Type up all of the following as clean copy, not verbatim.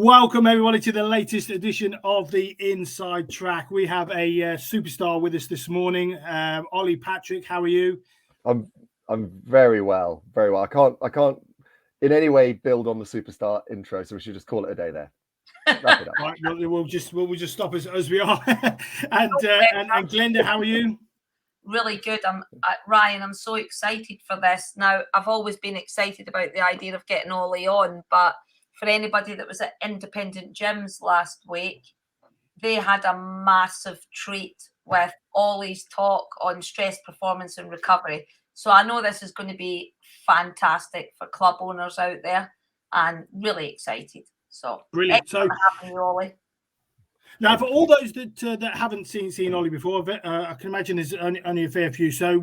Welcome everybody to the latest edition of the Inside Track. We have a superstar with us this morning. Ollie Patrick, how are you? I'm very well, very well. I can't in any way build on the superstar intro, so we should just call it a day there. Wrap it up. Right, we'll just stop as we are. and Glenda, how are you? Really good. Ryan, I'm so excited for this. Now, I've always been excited about the idea of getting Ollie on, but for anybody that was at independent gyms last week, they had a massive treat with Ollie's talk on stress, performance and recovery. So I know this is going to be fantastic for club owners out there, and really excited. So brilliant. So having you, Ollie. Now, for all those that haven't seen Ollie before, I can imagine there's only a fair few. So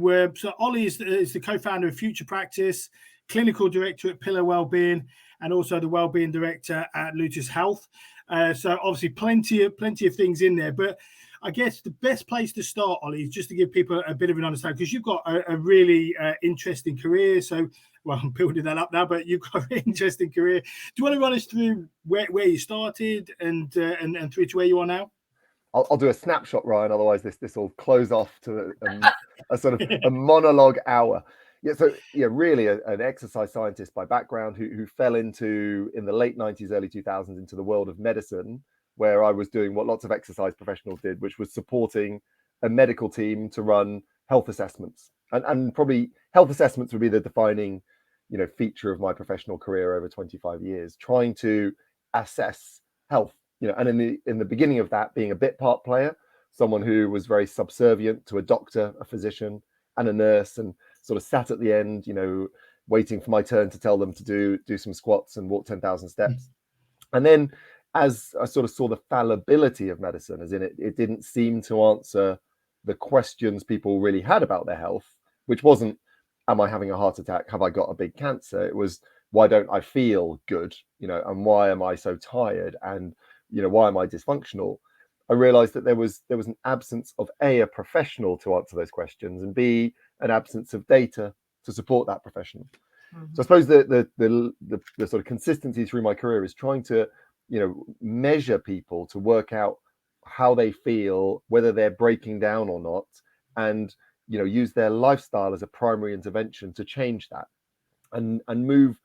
Ollie is the co-founder of Future Practice, clinical director at Pillar Wellbeing, and also the Wellbeing director at Lutus Health. So obviously plenty of things in there. But I guess the best place to start, Ollie, is just to give people a bit of an understanding, because you've got a really interesting career. So, well, I'm building that up now, but you've got an interesting career. Do you want to run us through where you started and through to where you are now? I'll do a snapshot, Ryan. Otherwise, this will close off to a sort of a monologue hour. Really an exercise scientist by background who fell in the late 90s, early 2000s into the world of medicine, where I was doing what lots of exercise professionals did, which was supporting a medical team to run health assessments. And probably health assessments would be the defining, feature of my professional career over 25 years, trying to assess health, and in the beginning of that, being a bit part player, someone who was very subservient to a doctor, a physician, and a nurse, and sort of sat at the end, waiting for my turn to tell them to do some squats and walk 10,000 steps. And then as I sort of saw the fallibility of medicine, as in it didn't seem to answer the questions people really had about their health, which wasn't, am I having a heart attack? Have I got a big cancer? It was, why don't I feel good? And why am I so tired? And, why am I dysfunctional? I realized that there was an absence of a professional to answer those questions, and B, an absence of data to support that professional. Mm-hmm. So I suppose the sort of consistency through my career is trying to, measure people to work out how they feel, whether they're breaking down or not, and use their lifestyle as a primary intervention to change that, and move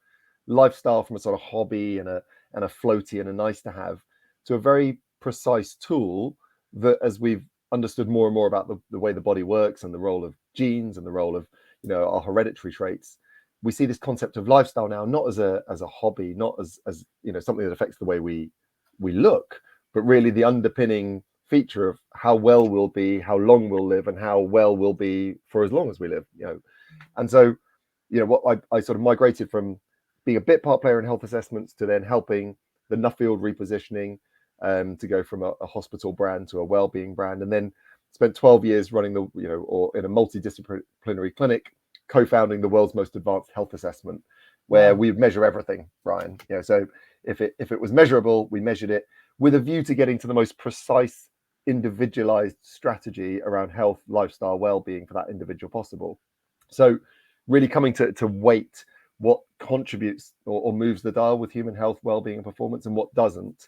lifestyle from a sort of hobby and a floaty and a nice to have to a very precise tool that, as we've understood more and more about the way the body works and the role of genes and the role of our hereditary traits, we see this concept of lifestyle now not as a hobby, not as something that affects the way we look, but really the underpinning feature of how well we'll be, how long we'll live, and how well we'll be for as long as we live. And so what I sort of migrated from being a bit part player in health assessments to then helping the Nuffield repositioning, to go from a hospital brand to a Wellbeing brand, and then spent 12 years running or in a multidisciplinary clinic, co-founding the world's most advanced health assessment, where we measure everything, Brian. So if it was measurable, we measured it with a view to getting to the most precise, individualized strategy around health, lifestyle, well-being for that individual possible. So really coming to weight what contributes or moves the dial with human health, well-being and performance, and what doesn't.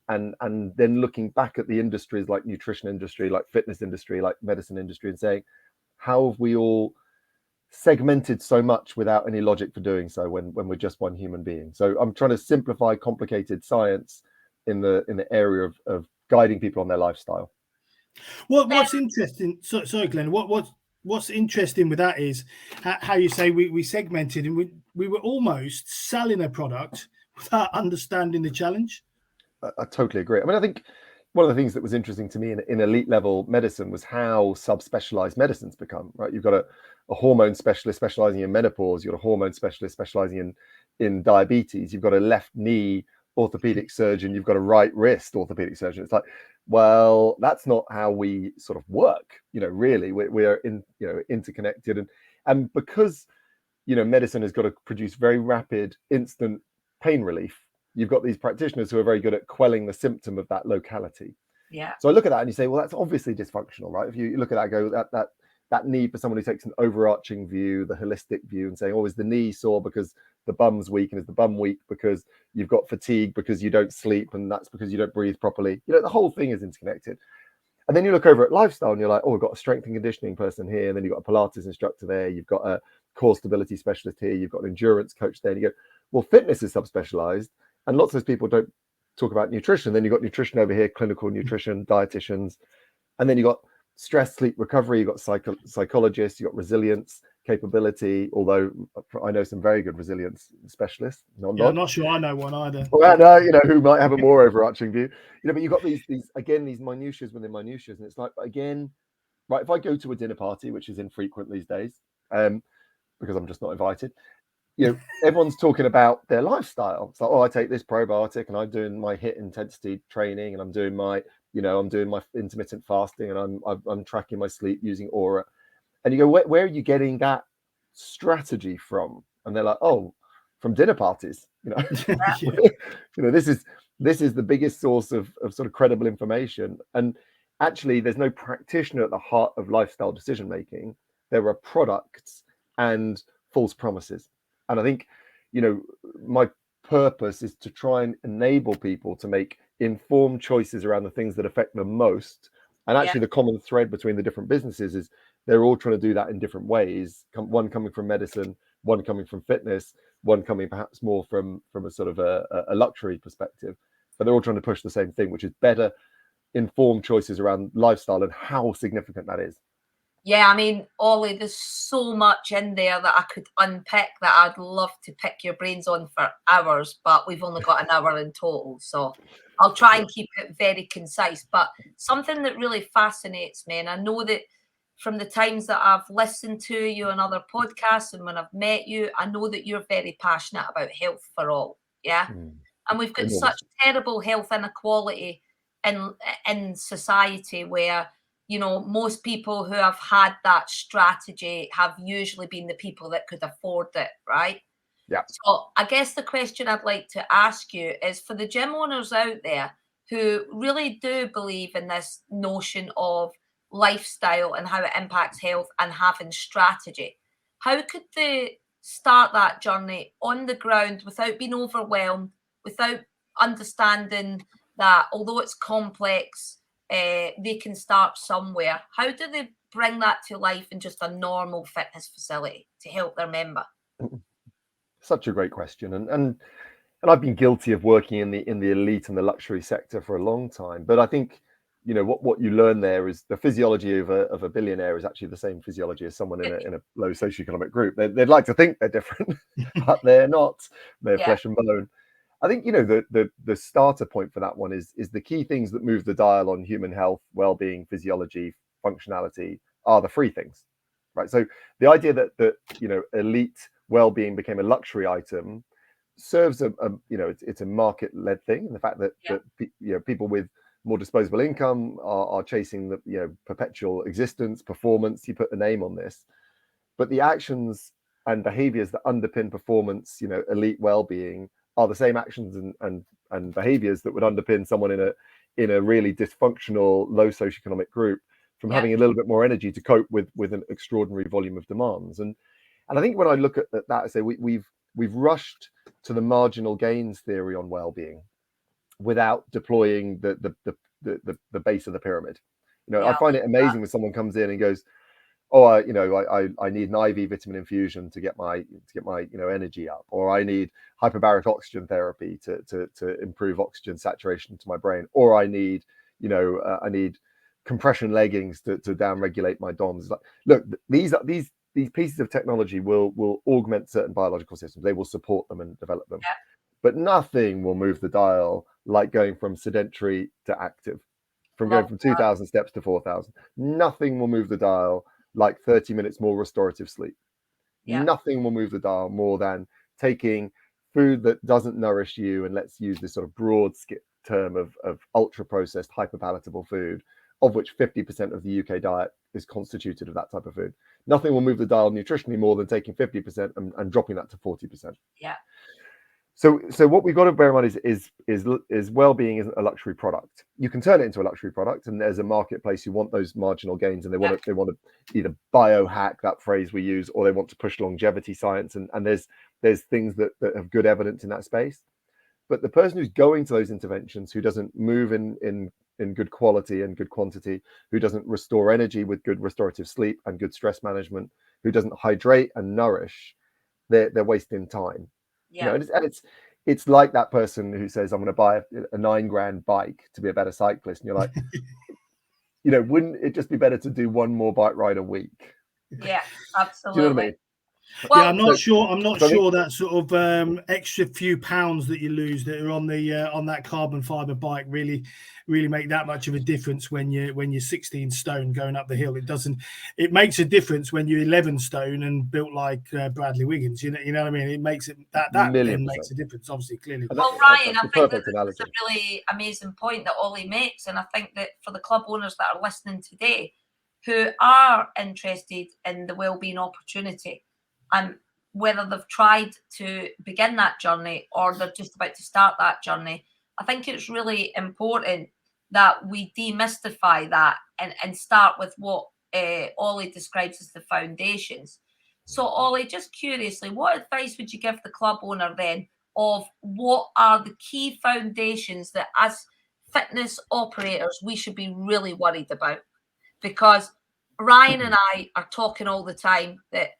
And then looking back at the industries like nutrition industry, like fitness industry, like medicine industry, and saying, how have we all segmented so much without any logic for doing so when we're just one human being? So I'm trying to simplify complicated science in the area of guiding people on their lifestyle. What's interesting, sorry Glenn, what's interesting with that is how you say we segmented, and we were almost selling a product without understanding the challenge. I totally agree. I mean, I think one of the things that was interesting to me in elite level medicine was how subspecialized medicine's become, right? You've got a hormone specialist specializing in menopause, you've got a hormone specialist specializing in diabetes, you've got a left knee orthopedic surgeon, you've got a right wrist orthopedic surgeon. It's like, well, that's not how we sort of work, really. We're interconnected, and because medicine has got to produce very rapid, instant pain relief, you've got these practitioners who are very good at quelling the symptom of that locality. Yeah. So I look at that and you say, well, that's obviously dysfunctional, right? If you look at that, go that that need for someone who takes an overarching view, the holistic view, and saying, oh, is the knee sore because the bum's weak, and is the bum weak because you've got fatigue because you don't sleep, and that's because you don't breathe properly. The whole thing is interconnected. And then you look over at lifestyle and you're like, oh, we've got a strength and conditioning person here, and then you've got a Pilates instructor there, you've got a core stability specialist here, you've got an endurance coach there, and you go, well, fitness is subspecialized, and lots of those people don't talk about nutrition. Then you've got nutrition over here, clinical nutrition, dietitians, and then you've got stress, sleep, recovery, you've got psychologists, you've got resilience, capability, although I know some very good resilience specialists. I'm not sure I know one either. Well, no, who might have a more overarching view. But you've got these minutiae within minutiae, and it's like, again, right, if I go to a dinner party, which is infrequent these days, because I'm just not invited, everyone's talking about their lifestyle. It's like, oh, I take this probiotic, and I'm doing my HIIT intensity training, and I'm doing my intermittent fasting, and I'm tracking my sleep using Aura. And you go, where are you getting that strategy from? And they're like, oh, from dinner parties. This is the biggest source of sort of credible information. And actually, there's no practitioner at the heart of lifestyle decision making. There are products and false promises. And I think, my purpose is to try and enable people to make informed choices around the things that affect them most. And actually, the common thread between the different businesses is they're all trying to do that in different ways. One coming from medicine, one coming from fitness, one coming perhaps more from a sort of a luxury perspective. But they're all trying to push the same thing, which is better informed choices around lifestyle and how significant that is. Yeah, I mean, Ollie, there's so much in there that I could unpick that I'd love to pick your brains on for hours, but we've only got an hour in total. So I'll try and keep it very concise. But something that really fascinates me, and I know that from the times that I've listened to you on other podcasts and when I've met you, I know that you're very passionate about health for all. Yeah. And we've got such terrible health inequality in society where, most people who have had that strategy have usually been the people that could afford it, right? Yeah. So I guess the question I'd like to ask you is, for the gym owners out there who really do believe in this notion of lifestyle and how it impacts health and having strategy, how could they start that journey on the ground without being overwhelmed, without understanding that although it's complex, they can start somewhere? How do they bring that to life in just a normal fitness facility to help their member? Such a great question, and I've been guilty of working in the elite and the luxury sector for a long time. But I think what you learn there is the physiology of a billionaire is actually the same physiology as someone in a low socioeconomic group. They'd like to think they're different, but they're not. They're flesh and bone. I think the starter point for that one is the key things that move the dial on human health, well-being, physiology, functionality are the free things, right? So the idea that elite well-being became a luxury item serves it's a market-led thing, and the fact that people with more disposable income are chasing the perpetual existence, performance. You put a name on this, but the actions and behaviors that underpin performance, elite well-being, are the same actions and behaviors that would underpin someone in a really dysfunctional, low socioeconomic group from having a little bit more energy to cope with an extraordinary volume of demands. And I think when I look at that, I say we've rushed to the marginal gains theory on well-being without deploying the base of the pyramid. I find it amazing when someone comes in and goes, oh, I need an IV vitamin infusion to get my energy up, or I need hyperbaric oxygen therapy to improve oxygen saturation to my brain, or I need compression leggings to downregulate my DOMs. Like, look, these pieces of technology will augment certain biological systems. They will support them and develop them, but nothing will move the dial like going from sedentary to active, going from 2,000 steps to 4,000. Nothing will move the dial like 30 minutes more restorative sleep. Nothing will move the dial more than taking food that doesn't nourish you, and let's use this sort of broad term of ultra processed, hyper palatable food, of which 50% of the UK diet is constituted of that type of food. Nothing will move the dial nutritionally more than taking 50% and dropping that to 40%. So what we've got to bear in mind is well-being isn't a luxury product. You can turn it into a luxury product, and there's a marketplace who want those marginal gains, and they want to either biohack, that phrase we use, or they want to push longevity science, and there's things that have good evidence in that space. But the person who's going to those interventions, who doesn't move in good quality and good quantity, who doesn't restore energy with good restorative sleep and good stress management, who doesn't hydrate and nourish, they're wasting time. You know, and it's like that person who says, I'm going to buy a $9,000 bike to be a better cyclist, and you're like, you know, wouldn't it just be better to do one more bike ride a week? Yeah, absolutely. Do you know what I mean? Well, yeah, I'm not sure that sort of extra few pounds that you lose that are on the on that carbon fiber bike really make that much of a difference when you're 16 stone going up the hill. It makes a difference when you're 11 stone and built like Bradley Wiggins. You know what I mean? It makes it that then makes a difference, obviously, clearly. Well, Ryan, I think that's a really amazing point that Ollie makes, and I think that for the club owners that are listening today, who are interested in the wellbeing opportunity, and whether they've tried to begin that journey or they're just about to start that journey, I think it's really important that we demystify that and start with what Ollie describes as the foundations. So, Ollie, just curiously, what advice would you give the club owner then of what are the key foundations that as fitness operators we should be really worried about? Because Ryan and I are talking all the time that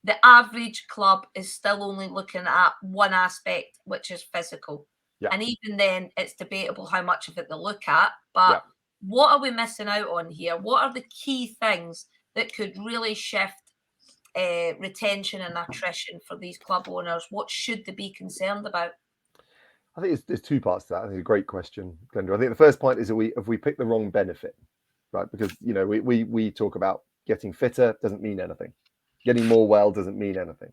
the average club is still only looking at one aspect, which is physical. Yeah. And even then, it's debatable how much of it they look at. But what are we missing out on here? What are the key things that could really shift retention and attrition for these club owners? What should they be concerned about? I think there's two parts to that. I think it's a great question, Glenda. I think the first point is that if we pick the wrong benefit, right? Because, you know, we talk about getting fitter doesn't mean anything. Getting more well doesn't mean anything.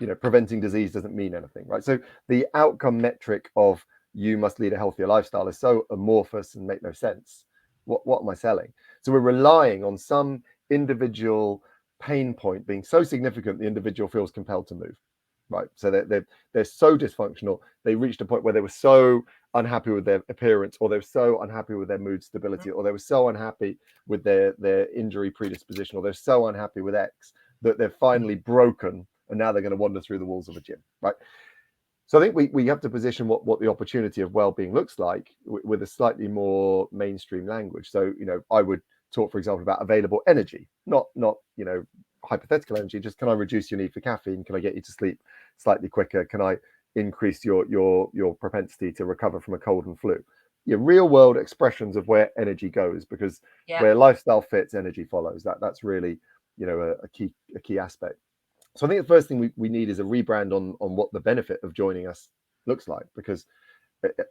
You know, preventing disease doesn't mean anything, right? So the outcome metric of you must lead a healthier lifestyle is so amorphous and make no sense. What am I selling? So we're relying on some individual pain point being so significant the individual feels compelled to move, right? So they're so dysfunctional. They reached a point where they were so unhappy with their appearance, or they were so unhappy with their mood stability, or they were so unhappy with their injury predisposition, or they're so unhappy with X that they're finally broken, and now they're going to wander through the walls of a gym, right? So I think we have to position what the opportunity of well-being looks like with a slightly more mainstream language. So, you know, I would talk, for example, about available energy, not you know, hypothetical energy. Just, can I reduce your need for caffeine? Can I get you to sleep slightly quicker? Can I increase your propensity to recover from a cold and flu? Your real world expressions of where energy goes, because where lifestyle fits, energy follows. That's really, you know, a key aspect. So I think the first thing we need is a rebrand on what the benefit of joining us looks like, because,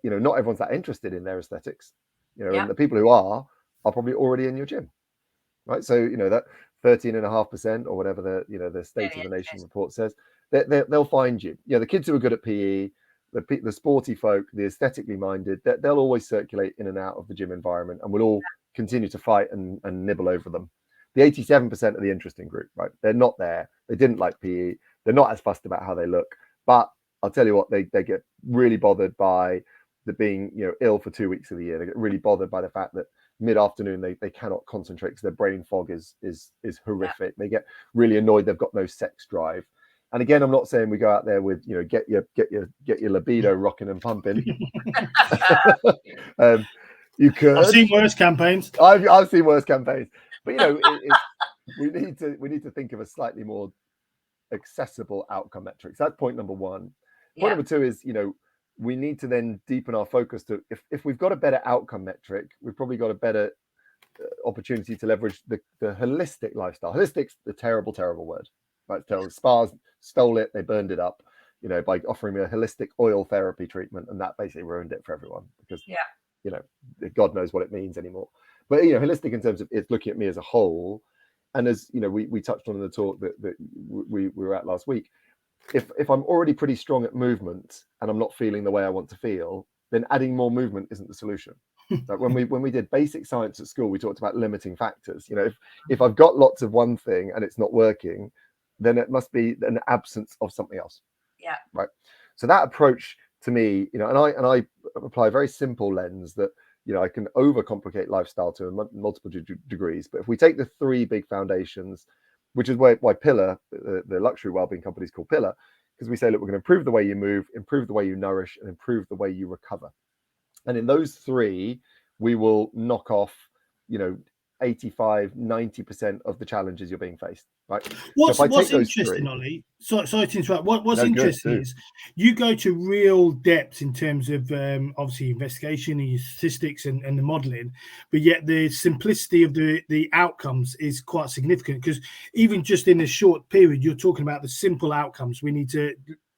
you know, not everyone's that interested in their aesthetics, you know, and the people who are probably already in your gym, right? So, you know, that 13.5% or whatever the State of the Nation report says, they'll find you. You know, the kids who are good at PE, the sporty folk, the aesthetically minded, they'll always circulate in and out of the gym environment, and we'll all continue to fight and nibble over them. The 87% of the interesting group, right? They're not there. They didn't like PE. They're not as fussed about how they look. But I'll tell you what, they get really bothered by the being, you know, ill for 2 weeks of the year. They get really bothered by the fact that mid-afternoon they cannot concentrate because their brain fog is horrific. They get really annoyed they've got no sex drive. And again, I'm not saying we go out there with, you know, get your libido rocking and pumping. You could. I've seen worse campaigns. I've seen worse campaigns. But, you know, we need to think of a slightly more accessible outcome metrics. That's point number one. Point number two is, you know, we need to then deepen our focus to, if we've got a better outcome metric, we've probably got a better opportunity to leverage the holistic lifestyle. Holistic's the terrible word, right? Terrible. Spas stole it, they burned it up, you know, by offering me a holistic oil therapy treatment, and that basically ruined it for everyone, because you know, God knows what it means anymore. But, you know, holistic in terms of it's looking at me as a whole. And as, you know, we touched on in the talk that we were at last week, if I'm already pretty strong at movement and I'm not feeling the way I want to feel, then adding more movement isn't the solution. Like when we did basic science at school, we talked about limiting factors. You know, if I've got lots of one thing and it's not working, then it must be an absence of something else. Yeah. Right. So that approach to me, and I apply a very simple lens that, I can overcomplicate lifestyle to multiple degrees. But if we take the three big foundations, which is why Pillar, the luxury wellbeing company, is called Pillar, because we say, look, we're going to improve the way you move, improve the way you nourish, and improve the way you recover. And in those three, we will knock off, 85, 90% of the challenges you're being faced, right? What's interesting, Ollie, sorry to interrupt. What's interesting is you go to real depth in terms of obviously investigation and your statistics and the modeling, but yet the simplicity of the outcomes is quite significant, because even just in a short period, you're talking about the simple outcomes. We need to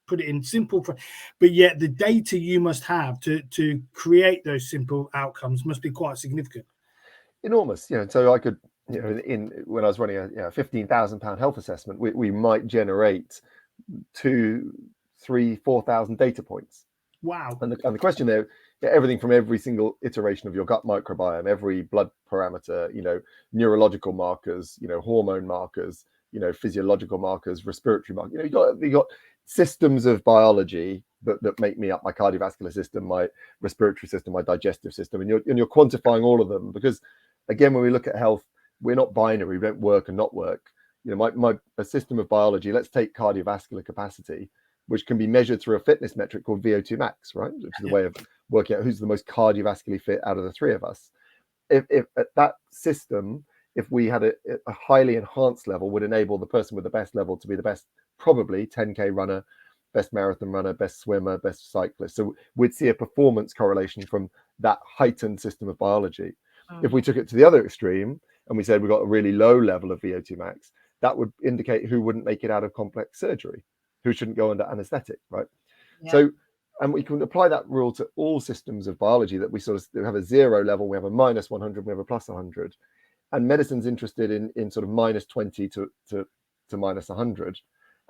put it in simple, but yet the data you must have to create those simple outcomes must be quite significant. Enormous, so I could, when I was running a £15,000 health assessment, we might generate 2,000, 3,000, 4,000 data points. Wow. And the question there, everything from every single iteration of your gut microbiome, every blood parameter, neurological markers, hormone markers, physiological markers, respiratory markers. You got systems of biology that make me up: my cardiovascular system, my respiratory system, my digestive system, and you're quantifying all of them, because again, when we look at health, we're not binary. We don't work and not work. A system of biology. Let's take cardiovascular capacity, which can be measured through a fitness metric called VO2 max, right? Which is a way of working out who's the most cardiovascularly fit out of the three of us. If that system, if we had a highly enhanced level, would enable the person with the best level to be the best, probably 10K runner, best marathon runner, best swimmer, best cyclist. So we'd see a performance correlation from that heightened system of biology. If we took it to the other extreme and we said we've got a really low level of VO2 max, that would indicate who wouldn't make it out of complex surgery, who shouldn't go under anesthetic, right? Yeah. So, and we can apply that rule to all systems of biology, that we sort of have a 0 level, we have a minus 100, we have a plus 100. And medicine's interested in sort of minus 20 to minus 100.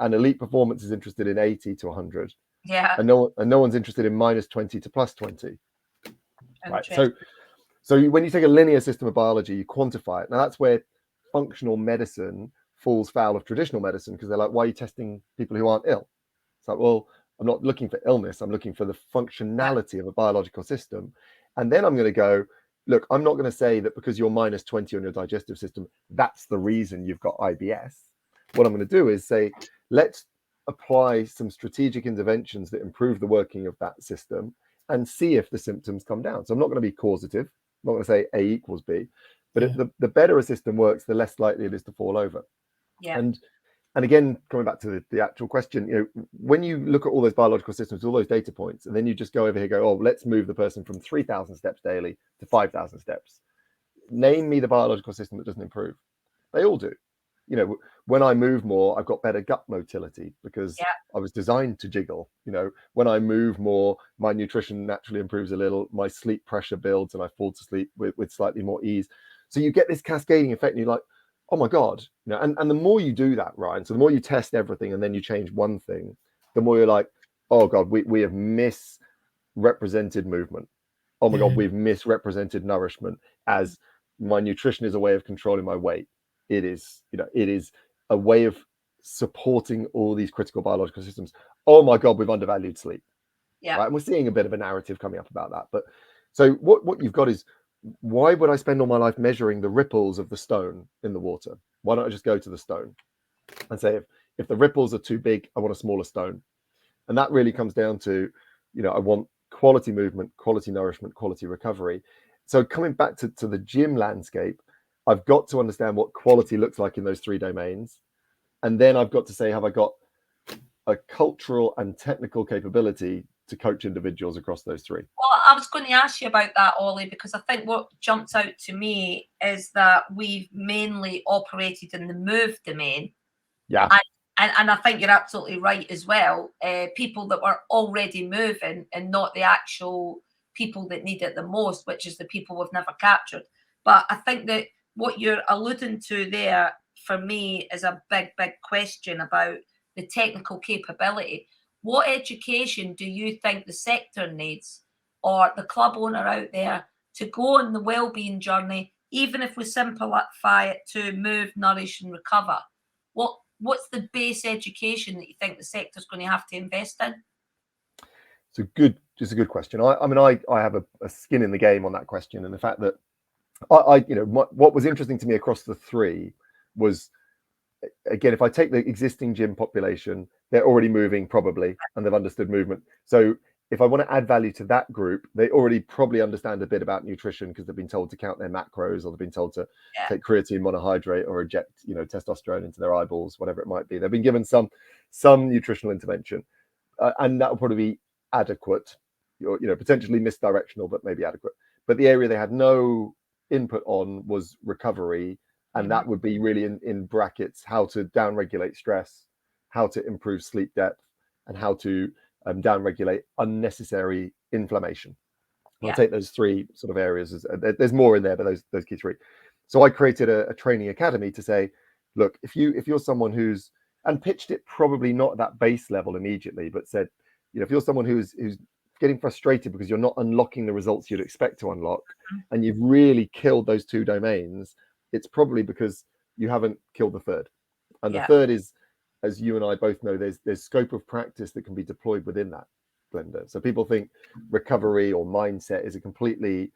And elite performance is interested in 80 to 100. Yeah. And no one's interested in minus 20 to plus 20. Right. So when you take a linear system of biology, you quantify it. Now that's where functional medicine falls foul of traditional medicine, because they're like, why are you testing people who aren't ill? It's like, well, I'm not looking for illness. I'm looking for the functionality of a biological system. And then I'm going to go, look, I'm not going to say that because you're minus 20 on your digestive system, that's the reason you've got IBS. What I'm going to do is say, let's apply some strategic interventions that improve the working of that system and see if the symptoms come down. So I'm not going to be causative. I'm not going to say A equals B, but the better a system works, the less likely it is to fall over. Yeah. And again, coming back to the actual question, when you look at all those biological systems, all those data points, and then you just go over here, oh, let's move the person from 3,000 steps daily to 5,000 steps. Name me the biological system that doesn't improve. They all do. When I move more, I've got better gut motility because I was designed to jiggle. When I move more, my nutrition naturally improves a little, my sleep pressure builds, and I fall to sleep with slightly more ease. So you get this cascading effect, and you're like, oh my God, and the more you do that, Ryan, so the more you test everything and then you change one thing, the more you're like, oh God, we have misrepresented movement. Oh my God, we've misrepresented nourishment as my nutrition is a way of controlling my weight. It is a way of supporting all these critical biological systems. Oh my God, we've undervalued sleep. Yeah. Right? And we're seeing a bit of a narrative coming up about that. But so what you've got is, why would I spend all my life measuring the ripples of the stone in the water? Why don't I just go to the stone and say, if the ripples are too big, I want a smaller stone. And that really comes down to, I want quality movement, quality nourishment, quality recovery. So coming back to the gym landscape, I've got to understand what quality looks like in those three domains. And then I've got to say, have I got a cultural and technical capability to coach individuals across those three? Well, I was going to ask you about that, Ollie, because I think what jumps out to me is that we've mainly operated in the move domain. Yeah. And I think you're absolutely right as well. People that were already moving and not the actual people that need it the most, which is the people we've never captured. But I think that what you're alluding to there, for me, is a big, big question about the technical capability. What education do you think the sector needs, or the club owner out there, to go on the wellbeing journey, even if we simplify it to move, nourish and recover? What's the base education that you think the sector's going to have to invest in? Just a good question. I mean, I have a skin in the game on that question, and the fact that what was interesting to me across the three was, again, if I take the existing gym population, they're already moving probably, and they've understood movement. So if I want to add value to that group, they already probably understand a bit about nutrition because they've been told to count their macros, or they've been told to take creatine monohydrate or inject, testosterone into their eyeballs, whatever it might be. They've been given some nutritional intervention, and that will probably be adequate, potentially misdirectional, but maybe adequate. But the area they had no input on was recovery, and that would be really in brackets how to downregulate stress, how to improve sleep depth, and how to downregulate unnecessary inflammation. I'll take those three sort of areas. There's more in there, but those key three. So I created a training academy to say, look, if you're someone who's, and pitched it probably not at that base level immediately, but said, if you're someone who's getting frustrated because you're not unlocking the results you'd expect to unlock, and you've really killed those two domains, it's probably because you haven't killed the third. And the third is, as you and I both know, there's scope of practice that can be deployed within that, Glenda. So people think recovery or mindset is a completely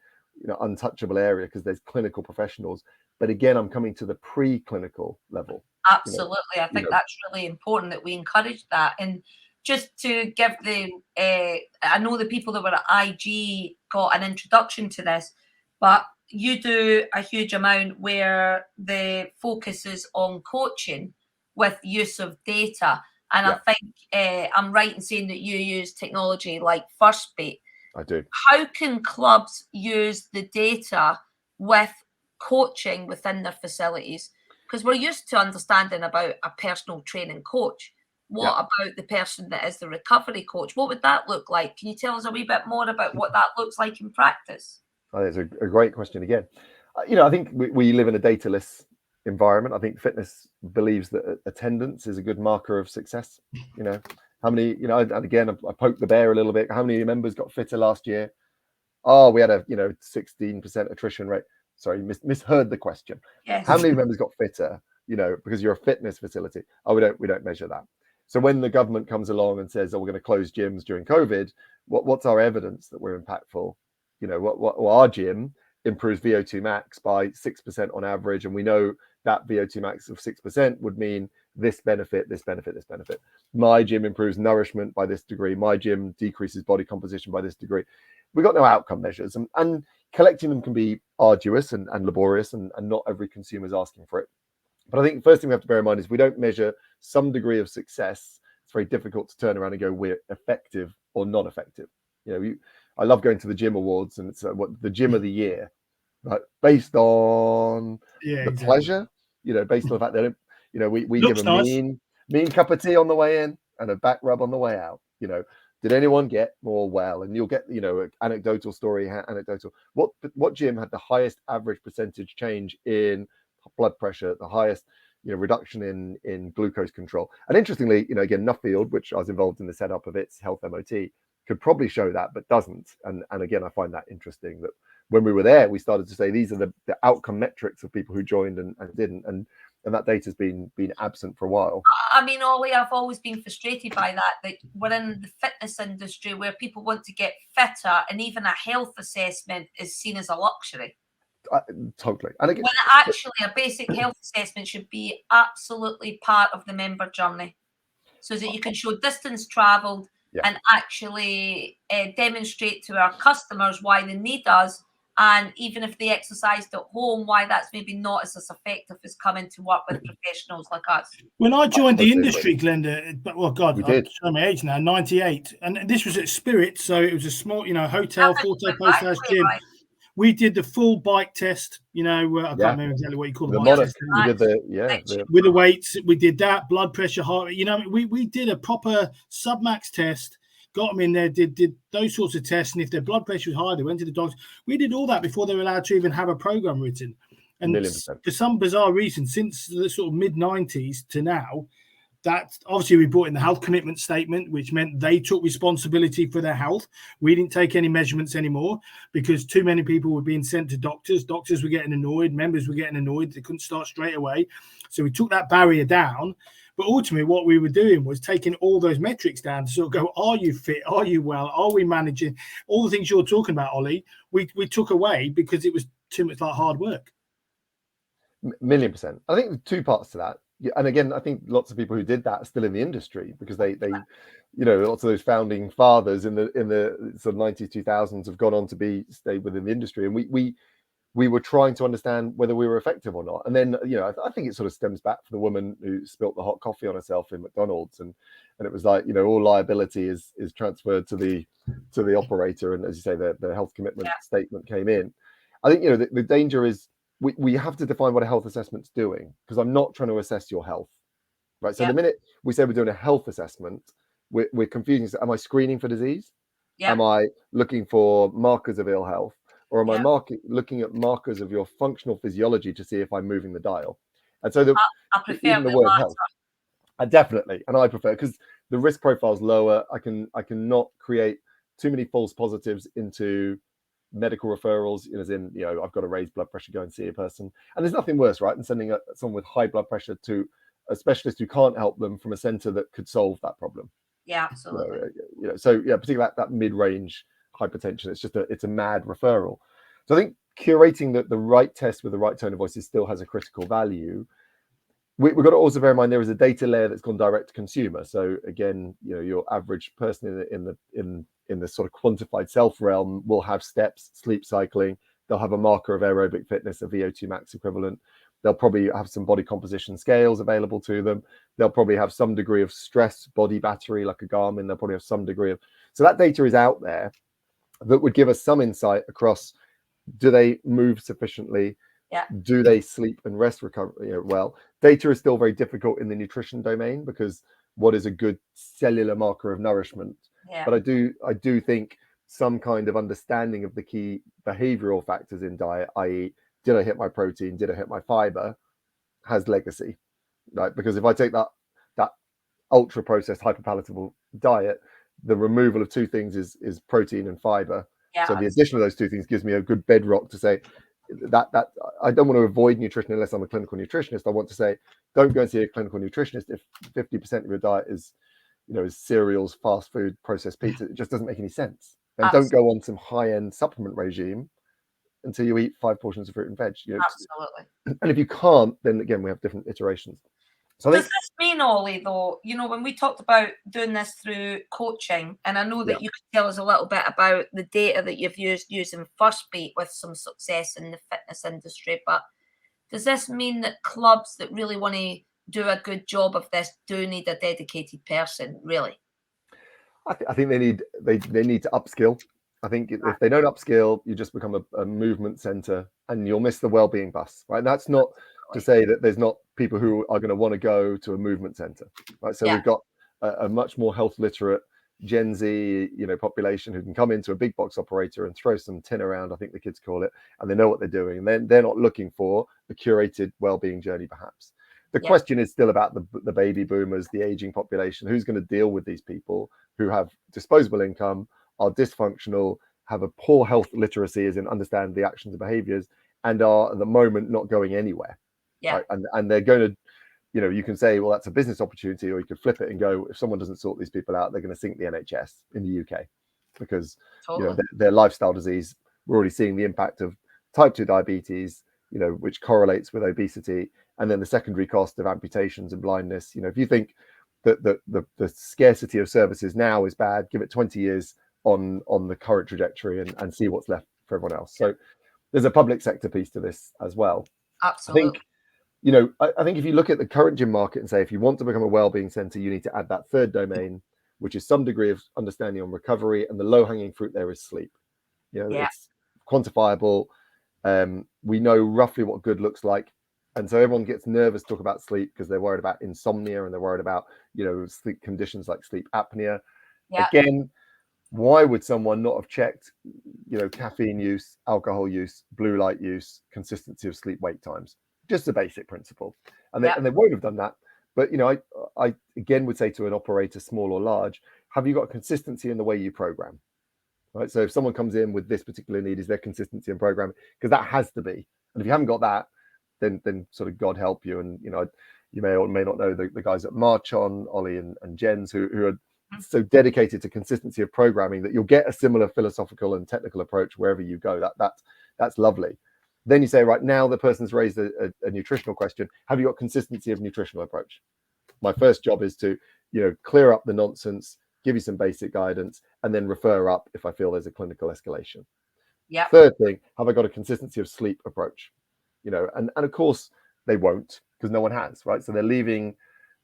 untouchable area because there's clinical professionals. But again, I'm coming to the pre-clinical level. Absolutely. I think that's really important that we encourage that. And just to give I know the people that were at IG got an introduction to this, but you do a huge amount where the focus is on coaching with use of data. And I think I'm right in saying that you use technology like FirstBeat. I do. How can clubs use the data with coaching within their facilities? Because we're used to understanding about a personal training coach. What about the person that is the recovery coach? What would that look like? Can you tell us a wee bit more about what that looks like in practice? That's a great question again. I think we live in a data-less environment. I think fitness believes that attendance is a good marker of success. How many, and again, I poked the bear a little bit. How many members got fitter last year? Oh, we had a 16% attrition rate. Sorry, misheard the question. Yes. How many members got fitter? Because you're a fitness facility. Oh, we don't measure that. So when the government comes along and says, "Oh, we're going to close gyms during COVID," what's our evidence that we're impactful? Our gym improves VO2 max by 6% on average, and we know that VO2 max of 6% would mean this benefit, this benefit, this benefit. My gym improves nourishment by this degree. My gym decreases body composition by this degree. We got no outcome measures, and collecting them can be arduous and laborious, and not every consumer is asking for it. But I think the first thing we have to bear in mind is we don't measure some degree of success. It's very difficult to turn around and go, we're effective or not effective. I love going to the gym awards, and it's the gym of the year, right? Based on pleasure, based on the fact that we give a mean cup of tea on the way in and a back rub on the way out. Did anyone get more well? And you'll get anecdotal story, anecdotal. What gym had the highest average percentage change in blood pressure, the highest reduction in glucose control? And interestingly, again, Nuffield, which I was involved in the setup of its health MOT, could probably show that, but doesn't. And again, I find that interesting that when we were there, we started to say these are the outcome metrics of people who joined and didn't, and that data's been absent for a while. I mean, Ollie, I've always been frustrated by that we're in the fitness industry where people want to get fitter, and even a health assessment is seen as a luxury. Totally. And again, when actually a basic health assessment should be absolutely part of the member journey, so that you can show distance travelled and actually demonstrate to our customers why they need us, and even if they exercised at home, why that's maybe not as effective as coming to work with professionals like us. When I joined the industry, Glenda, well, God, I'm showing my age now, 98, and this was at Spirit, so it was a small, hotel, Forte Post House gym. Right. We did the full bike test, I can't remember exactly what you call the bike test. We did with the weights, we did that, blood pressure, heart rate, we did a proper submax test, got them in there, did those sorts of tests, and if their blood pressure was high, they went to the doctor. We did all that before they were allowed to even have a program written. And for some bizarre reason, since the sort of mid-90s to now, that obviously we brought in the health commitment statement, which meant they took responsibility for their health. We didn't take any measurements anymore because too many people were being sent to doctors. Doctors were getting annoyed. Members were getting annoyed. They couldn't start straight away. So we took that barrier down. But ultimately, what we were doing was taking all those metrics down to sort of go, are you fit? Are you well? Are we managing? All the things you're talking about, Ollie, we took away because it was too much like hard work. $1,000,000%. I think there's two parts to that. Yeah, and again, I think lots of people who did that are still in the industry because they lots of those founding fathers in the sort of 90s, 2000s have gone on to stay within the industry, and we were trying to understand whether we were effective or not. And then I think it sort of stems back from the woman who spilt the hot coffee on herself in McDonald's, and it was like, all liability is transferred to the operator, and as you say, the health commitment statement came in. I think the danger is we have to define what a health assessment's doing, because I'm not trying to assess your health, right? So the minute we say we're doing a health assessment, we're confusing. So am I screening for disease? Am I looking for markers of ill health? Or am I looking at markers of your functional physiology to see if I'm moving the dial? And so I prefer even the word health, definitely, and I prefer, because the risk profile is lower. I can not create too many false positives into medical referrals, as in, I've got a raised blood pressure, go and see a person. And there's nothing worse, right, than sending someone with high blood pressure to a specialist who can't help them from a center that could solve that problem. Yeah, absolutely. So particularly that mid-range hypertension, it's a mad referral. So I think curating the right test with the right tone of voice still has a critical value. We've got to also bear in mind there is a data layer that's gone direct to consumer. So again, your average person in the sort of quantified self realm will have steps, sleep cycling. They'll have a marker of aerobic fitness, a VO2 max equivalent. They'll probably have some body composition scales available to them. They'll probably have some degree of stress body battery, like a Garmin. They'll probably have some degree of. So that data is out there that would give us some insight across: do they move sufficiently? Do they sleep and rest well? Data is still very difficult in the nutrition domain, because what is a good cellular marker of nourishment? But I do think some kind of understanding of the key behavioral factors in diet, i.e., did I hit my protein? Did I hit my fiber? Has legacy, right? Because if I take that ultra processed hyperpalatable diet, the removal of two things is protein and fiber. So the addition of those two things gives me a good bedrock to say that I don't want to avoid nutrition unless I'm a clinical nutritionist. I want to say, don't go and see a clinical nutritionist if 50% of your diet is cereals, fast food, processed pizza. It just doesn't make any sense. And don't go on some high-end supplement regime until you eat 5 portions of fruit and veg. Absolutely. And if you can't, then again, we have different iterations. So does this mean, Ollie, though, when we talked about doing this through coaching, and I know that you could tell us a little bit about the data that you've used using First Beat with some success in the fitness industry, but does this mean that clubs that really want to do a good job of this do need a dedicated person, really? I think they need to upskill. I think if they don't upskill, you just become a movement center, and you'll miss the Wellbeing bus, right? And that's not to say that there's not people who are going to want to go to a movement center, right? So we've got a much more health literate Gen Z, population who can come into a big box operator and throw some tin around, I think the kids call it, and they know what they're doing. And then they're not looking for the curated Wellbeing journey, perhaps. The question is still about the baby boomers, the aging population. Who's going to deal with these people who have disposable income, are dysfunctional, have a poor health literacy, as in understand the actions and behaviors, and are at the moment not going anywhere? Right? And they're going to, you can say, well, that's a business opportunity, or you could flip it and go, if someone doesn't sort these people out, they're going to sink the NHS in the UK, because their lifestyle disease. We're already seeing the impact of type 2 diabetes, which correlates with obesity, and then the secondary cost of amputations and blindness. If you think that the scarcity of services now is bad, give it 20 years on the current trajectory and see what's left for everyone else. So there's a public sector piece to this as well. Absolutely. I think if you look at the current gym market and say, if you want to become a Wellbeing center, you need to add that third domain, which is some degree of understanding on recovery, and the low-hanging fruit there is sleep. It's quantifiable. We know roughly what good looks like. And so everyone gets nervous to talk about sleep because they're worried about insomnia, and they're worried about, sleep conditions like sleep apnea. Again, why would someone not have checked, caffeine use, alcohol use, blue light use, consistency of sleep wake times? Just a basic principle. And they won't have done that. But, I again would say to an operator, small or large, have you got consistency in the way you program? Right. So if someone comes in with this particular need, is there consistency in programming? Because that has to be. And if you haven't got that, then sort of God help you. And you may or may not know the guys at Marchon, Ollie and Jens, who are so dedicated to consistency of programming that you'll get a similar philosophical and technical approach wherever you go. That's lovely. Then you say, right, now the person's raised a nutritional question. Have you got consistency of nutritional approach? My first job is to, clear up the nonsense, give you some basic guidance, and then refer up if I feel there's a clinical escalation. Yeah. Third thing, have I got a consistency of sleep approach? And of course they won't, because no one has, right? So they're leaving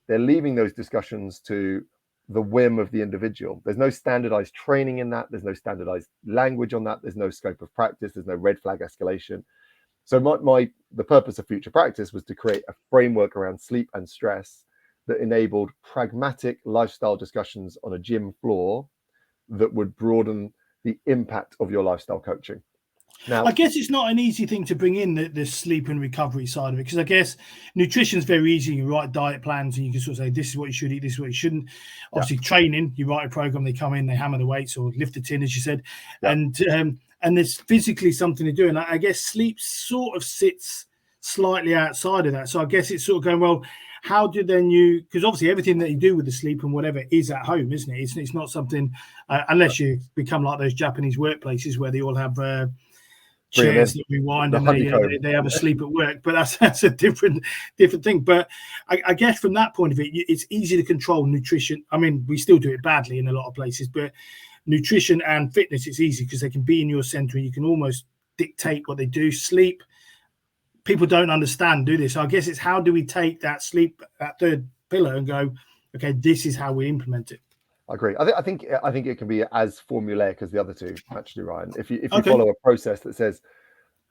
those discussions to the whim of the individual. There's no standardized training in that. There's no standardized language on that. There's no scope of practice. There's no red flag escalation. So the purpose of Future Practice was to create a framework around sleep and stress that enabled pragmatic lifestyle discussions on a gym floor that would broaden the impact of your lifestyle coaching. Now, I guess it's not an easy thing to bring in the sleep and recovery side of it, because I guess nutrition's very easy. You write diet plans and you can sort of say, this is what you should eat, this is what you shouldn't. Obviously, training, you write a program, they come in, they hammer the weights or lift the tin, as you said, and there's physically something to do. And I guess sleep sort of sits slightly outside of that. So I guess it's sort of going, well, how do then you, because obviously everything that you do with the sleep and whatever is at home, isn't it? It's not something, unless you become like those Japanese workplaces where they all have chairs that rewind and they have a sleep at work, but that's a different thing. But I guess from that point of view, it's easy to control nutrition. I mean, we still do it badly in a lot of places, but nutrition and fitness, it's easy because they can be in your center and you can almost dictate what they do. Sleep, people don't understand, do this. So I guess it's how do we take that sleep, that third pillar, and go, okay, this is how we implement it. I agree. I think it can be as formulaic as the other two, actually, Ryan. If you follow a process that says,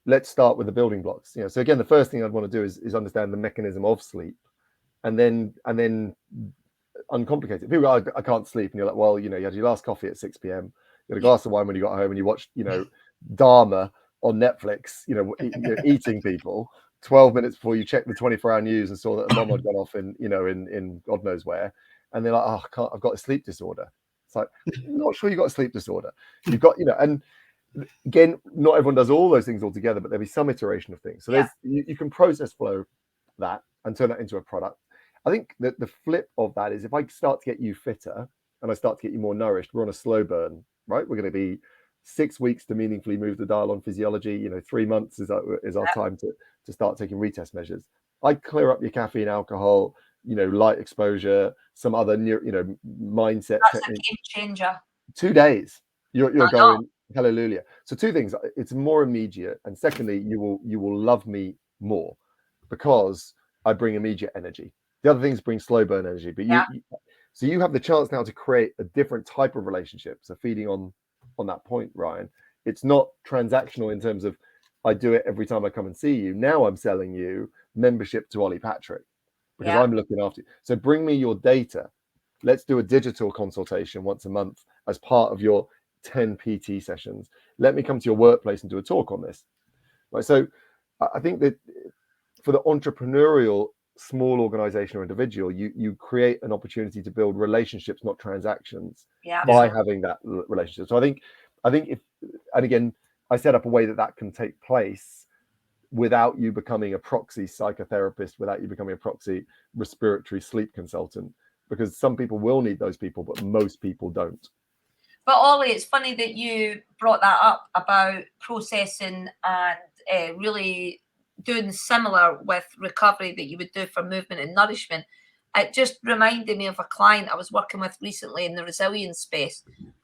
let's start with the building blocks. So again, the first thing I'd want to do is understand the mechanism of sleep, and then uncomplicate it. People go, I can't sleep, and you're like, well, you had your last coffee at 6 p.m. You had a glass of wine when you got home, and you watched, Dharma on Netflix, eating people 12 minutes before you checked the 24-hour news and saw that a bomb had gone off in God knows where. And they're like, I've got a sleep disorder. It's like, I'm not sure you've got a sleep disorder. You've got, and again, not everyone does all those things all together, but there'll be some iteration of things. So you can process flow that and turn that into a product. I think that the flip of that is if I start to get you fitter and I start to get you more nourished, we're on a slow burn, right? We're going to be 6 weeks to meaningfully move the dial on physiology. 3 months is our time to start taking retest measures. I clear up your caffeine, alcohol, light exposure, some other mindset. That's a game changer. 2 days, you're going hallelujah. So two things: it's more immediate, and secondly, you will love me more because I bring immediate energy. The other things bring slow burn energy, but so you have the chance now to create a different type of relationship. So feeding on that point, Ryan, it's not transactional in terms of I do it every time I come and see you. Now I'm selling you membership to Ollie Patrick because I'm looking after you. So bring me your data. Let's do a digital consultation once a month as part of your 10 PT sessions. Let me come to your workplace and do a talk on this. Right. So I think that for the entrepreneurial small organization or individual, you create an opportunity to build relationships, not transactions, by having that relationship. So I think if, and again, I set up a way that can take place without you becoming a proxy psychotherapist, without you becoming a proxy respiratory sleep consultant, because some people will need those people, but most people don't. But Ollie, it's funny that you brought that up about processing and really doing similar with recovery that you would do for movement and nourishment. It just reminded me of a client I was working with recently in the resilience space.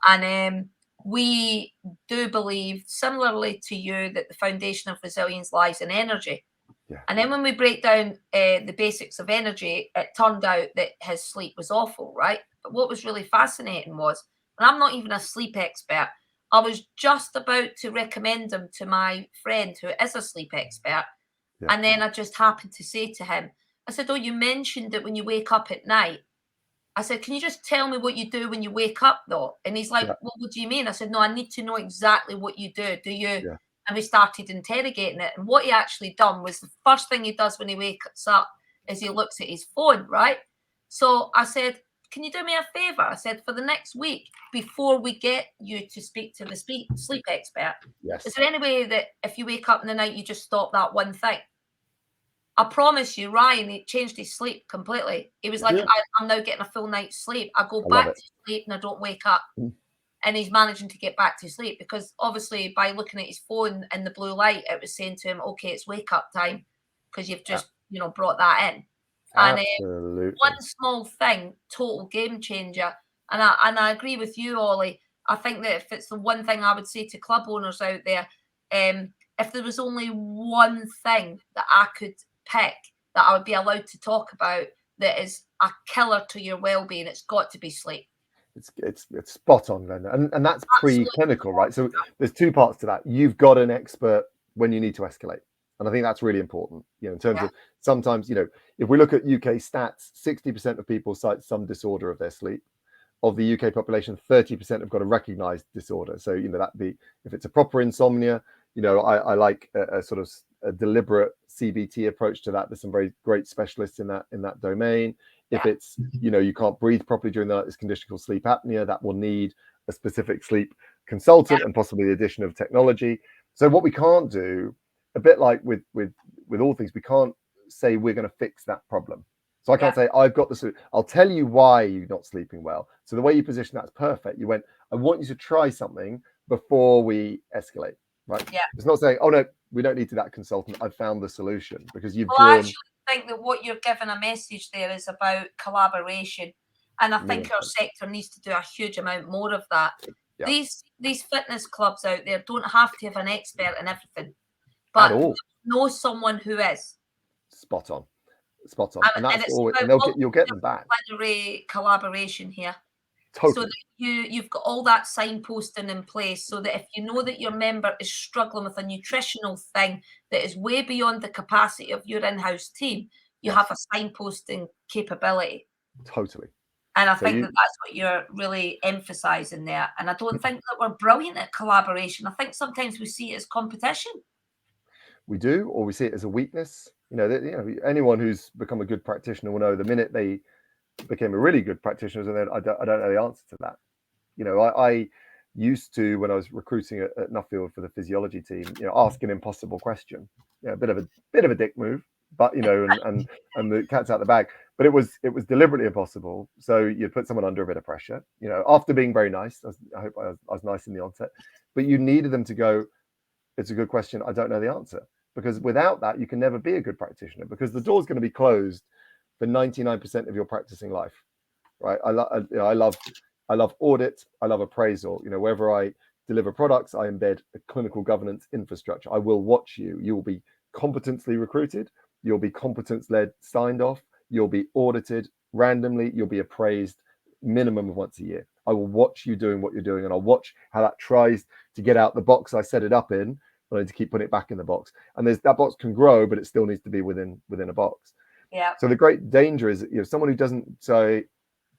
And we do believe, similarly to you, that the foundation of resilience lies in energy. Yeah. And then when we break down the basics of energy, it turned out that his sleep was awful, right? But what was really fascinating was, and I'm not even a sleep expert, I was just about to recommend him to my friend who is a sleep expert. Yeah. And then I just happened to say to him, I said, oh, you mentioned that when you wake up at night. I said, can you just tell me what you do when you wake up, though? And he's like, well, what do you mean? I said, no, I need to know exactly what you do. Do you? Yeah. And we started interrogating it. And what he actually done was the first thing he does when he wakes up is he looks at his phone, right? So I said, can you do me a favor? I said, for the next week, before we get you to speak to the sleep expert, is there any way that if you wake up in the night, you just stop that one thing? I promise you, Ryan, he changed his sleep completely. He was like, Yeah. I'm now getting a full night's sleep. I go I back love to sleep and I don't wake up. Mm. And he's managing to get back to sleep because obviously by looking at his phone in the blue light, it was saying to him, okay, it's wake up time because you've just, brought that in. And Absolutely. one small thing, total game changer. And I agree with you, Ollie. I think that if it's the one thing I would say to club owners out there, if there was only one thing that I could pick that I would be allowed to talk about that is a killer to your well-being, it's got to be sleep. It's spot on, Glenda. And that's pre-clinical, right? So there's two parts to that. You've got an expert when you need to escalate. And I think that's really important, in terms of sometimes, if we look at UK stats, 60% of people cite some disorder of their sleep. Of the UK population, 30% have got a recognized disorder. So, that be, if it's a proper insomnia, I like a sort of a deliberate CBT approach to that. There's some very great specialists in that domain. If it's, you can't breathe properly during the night, this condition called sleep apnea, that will need a specific sleep consultant and possibly the addition of technology. So what we can't do, a bit like with all things, we can't say we're going to fix that problem. So I can't say I've got the solution. I'll tell you why you're not sleeping well. So the way you position that's perfect. You went, I want you to try something before we escalate, right? Yeah. It's not saying, oh no, we don't need that consultant. I've found the solution, because you've I drawn. actually think that what you're giving a message there is about collaboration, and I think our sector needs to do a huge amount more of that. Yeah. These fitness clubs out there don't have to have an expert in everything, but know someone who is spot on. And that's it's always, and you'll get them back. Collaboration here. Totally. So that you've got all that signposting in place, so that if you know that your member is struggling with a nutritional thing that is way beyond the capacity of your in-house team, you have a signposting capability. Totally. And I think that's what you're really emphasizing there. And I don't think that we're brilliant at collaboration. I think sometimes we see it as competition. We do, or we see it as a weakness. Anyone who's become a good practitioner will know the minute they became a really good practitioner, and then I don't know the answer to that. I used to, when I was recruiting at Nuffield for the physiology team, ask an impossible question. A bit of a dick move, but and the cat's out the bag. But it was deliberately impossible. So you'd put someone under a bit of pressure. After being very nice, I hope I was nice in the onset, but you needed them to go, it's a good question, I don't know the answer. Because without that, you can never be a good practitioner, because the door's going to be closed for 99% of your practicing life, right? I love audit. I love appraisal. Wherever I deliver products, I embed a clinical governance infrastructure. I will watch you. You will be competently recruited. You'll be competence-led, signed off. You'll be audited randomly. You'll be appraised minimum of once a year. I will watch you doing what you're doing, and I'll watch how that tries to get out the box I set it up in. I need to keep putting it back in the box, and that box can grow, but it still needs to be within a box. Yeah. So the great danger is, someone who doesn't say,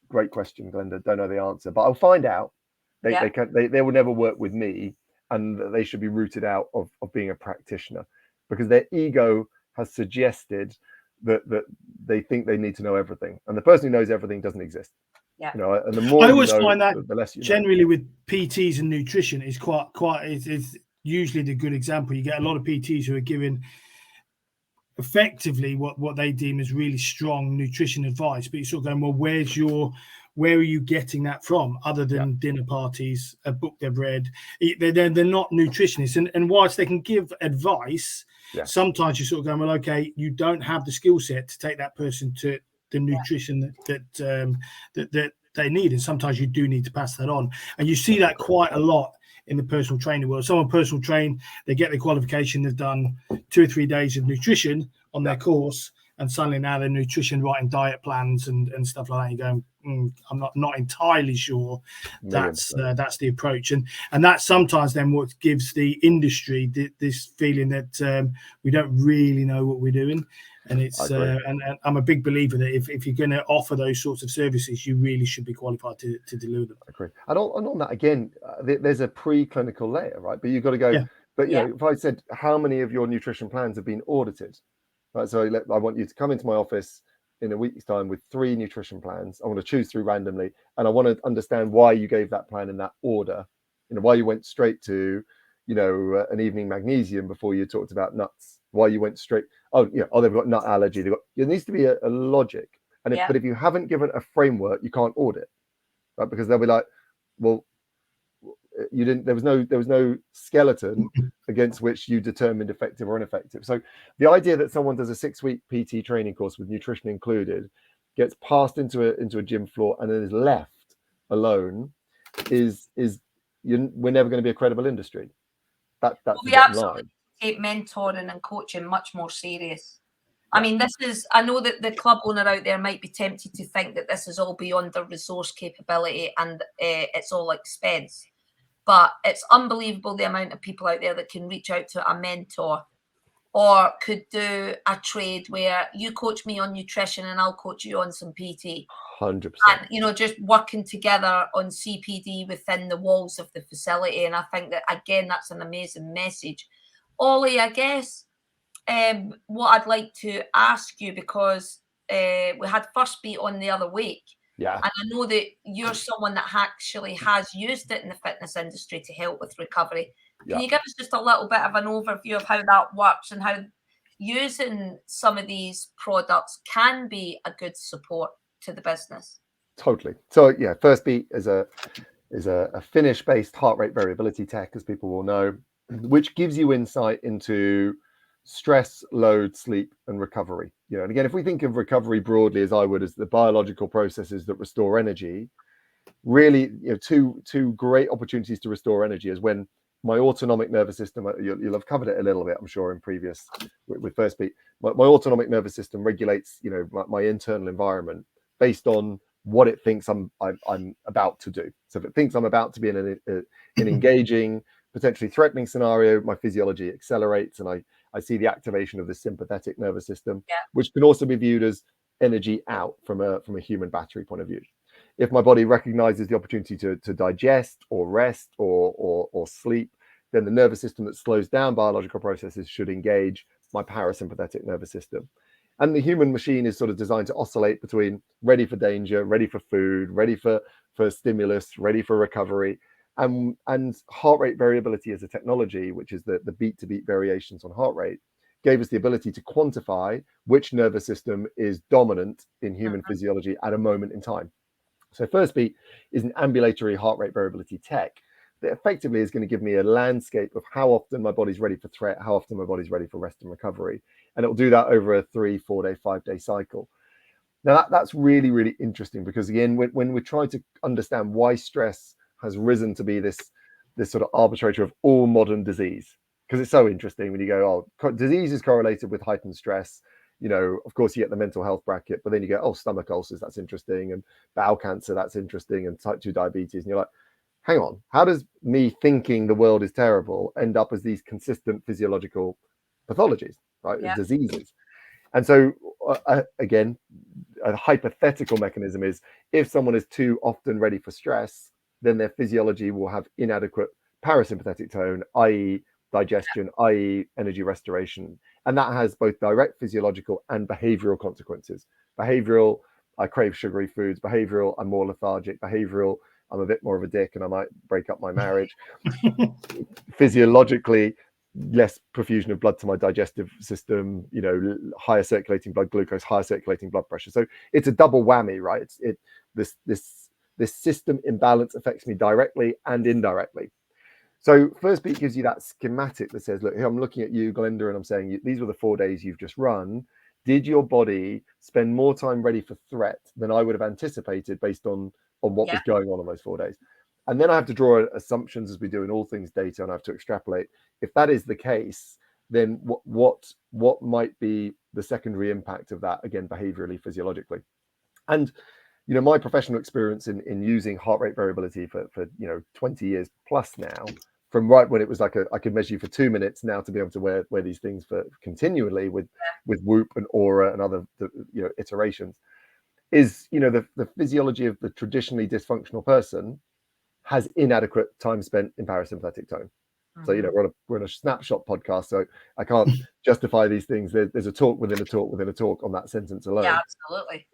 "Great question, Glenda, don't know the answer, but I'll find out." They will never work with me, and they should be rooted out of being a practitioner, because their ego has suggested that they think they need to know everything, and the person who knows everything doesn't exist. Yeah. And the more I always find that the less you generally know. With PTs and nutrition is is usually the good example. You get a lot of PTs who are giving effectively what they deem as really strong nutrition advice, but you're sort of going, well, where are you getting that from, other than dinner parties, a book they've read? They're not nutritionists, and whilst they can give advice, sometimes you're sort of going, well, okay, you don't have the skill set to take that person to the nutrition that they need, and sometimes you do need to pass that on. And you see that quite a lot in the personal training world. Someone personal train, they get their qualification, they've done 2 or 3 days of nutrition on their course, and suddenly now they're nutrition, writing diet plans and stuff like that. You're going, I'm not entirely sure that's the approach, and that's sometimes then what gives the industry this feeling that we don't really know what we're doing. And it's and I'm a big believer that if you're going to offer those sorts of services, you really should be qualified to deliver them. I agree. And on that, again, there's a pre-clinical layer, right? But you've got to go. But if I said, how many of your nutrition plans have been audited, right? So I want you to come into my office in a week's time with 3 nutrition plans. I want to choose 3 randomly, and I want to understand why you gave that plan in that order. Why you went straight to an evening magnesium before you talked about nuts why you went straight. Oh, yeah. Oh, they've got nut allergy. There needs to be a logic. And but if you haven't given a framework, you can't audit, right? Because they'll be like, well, you didn't. There was no skeleton against which you determined effective or ineffective. So the idea that someone does a 6-week PT training course with nutrition included, gets passed into a gym floor, and then is left alone, we're never going to be a credible industry. That's we the bottom absolutely line. Take mentoring and coaching much more serious. I mean, I know that the club owner out there might be tempted to think that this is all beyond their resource capability and it's all expense. But it's unbelievable the amount of people out there that can reach out to a mentor or could do a trade where you coach me on nutrition and I'll coach you on some PT. 100%. And, just working together on CPD within the walls of the facility. And I think that, again, that's an amazing message. Ollie, I guess what I'd like to ask you, because we had First Beat on the other week. Yeah. And I know that you're someone that actually has used it in the fitness industry to help with recovery. Can you give us just a little bit of an overview of how that works and how using some of these products can be a good support to the business? Totally. So yeah, First Beat is a Finnish-based heart rate variability tech, as people will know, which gives you insight into stress, load, sleep, and recovery. And again, if we think of recovery broadly, as I would, as the biological processes that restore energy, really, two great opportunities to restore energy is when my autonomic nervous system, you'll have covered it a little bit, I'm sure, in previous with First Beat. My autonomic nervous system regulates, my internal environment based on what it thinks I'm about to do. So if it thinks I'm about to be in an engaging, potentially threatening scenario, my physiology accelerates, and I see the activation of the sympathetic nervous system, which can also be viewed as energy out from a human battery point of view. If my body recognizes the opportunity to digest or rest or sleep, then the nervous system that slows down biological processes should engage my parasympathetic nervous system. And the human machine is sort of designed to oscillate between ready for danger, ready for food, ready for stimulus, ready for recovery. And heart rate variability as a technology, which is the beat-to-beat variations on heart rate, gave us the ability to quantify which nervous system is dominant in human physiology at a moment in time. So First Beat is an ambulatory heart rate variability tech that effectively is going to give me a landscape of how often my body's ready for threat, how often my body's ready for rest and recovery. And it will do that over a 3, 4 day, 5 day cycle. Now that's really, really interesting, because again, when we're trying to understand why stress has risen to be this sort of arbitrator of all modern disease, because it's so interesting when you go, oh, disease is correlated with heightened stress. Of course, you get the mental health bracket, but then you go, oh, stomach ulcers, that's interesting, and bowel cancer, that's interesting, and type 2 diabetes. And you're like, hang on, how does me thinking the world is terrible end up as these consistent physiological pathologies, right? Diseases. And so, again, a hypothetical mechanism is if someone is too often ready for stress, then their physiology will have inadequate parasympathetic tone, i.e. digestion, i.e. energy restoration. And that has both direct physiological and behavioral consequences. Behavioral, I crave sugary foods. Behavioral, I'm more lethargic. Behavioral, I'm a bit more of a dick and I might break up my marriage. Physiologically, less perfusion of blood to my digestive system, higher circulating blood glucose, higher circulating blood pressure. So it's a double whammy, right? This system imbalance affects me directly and indirectly. So First Beat gives you that schematic that says, look, here I'm looking at you, Glenda, and I'm saying, these were the 4 days you've just run. Did your body spend more time ready for threat than I would have anticipated based on what was going on those 4 days? And then I have to draw assumptions, as we do in all things data, and I have to extrapolate. If that is the case, then what might be the secondary impact of that, again, behaviorally, physiologically? And my professional experience in using heart rate variability for 20 years plus now, from right when it was like I could measure you for 2 minutes, now to be able to wear these things for continually with Whoop and Aura and other iterations, is the physiology of the traditionally dysfunctional person has inadequate time spent in parasympathetic tone. So we're on a snapshot podcast, so I can't justify these things. There's a talk within a talk within a talk on that sentence alone. Yeah, absolutely.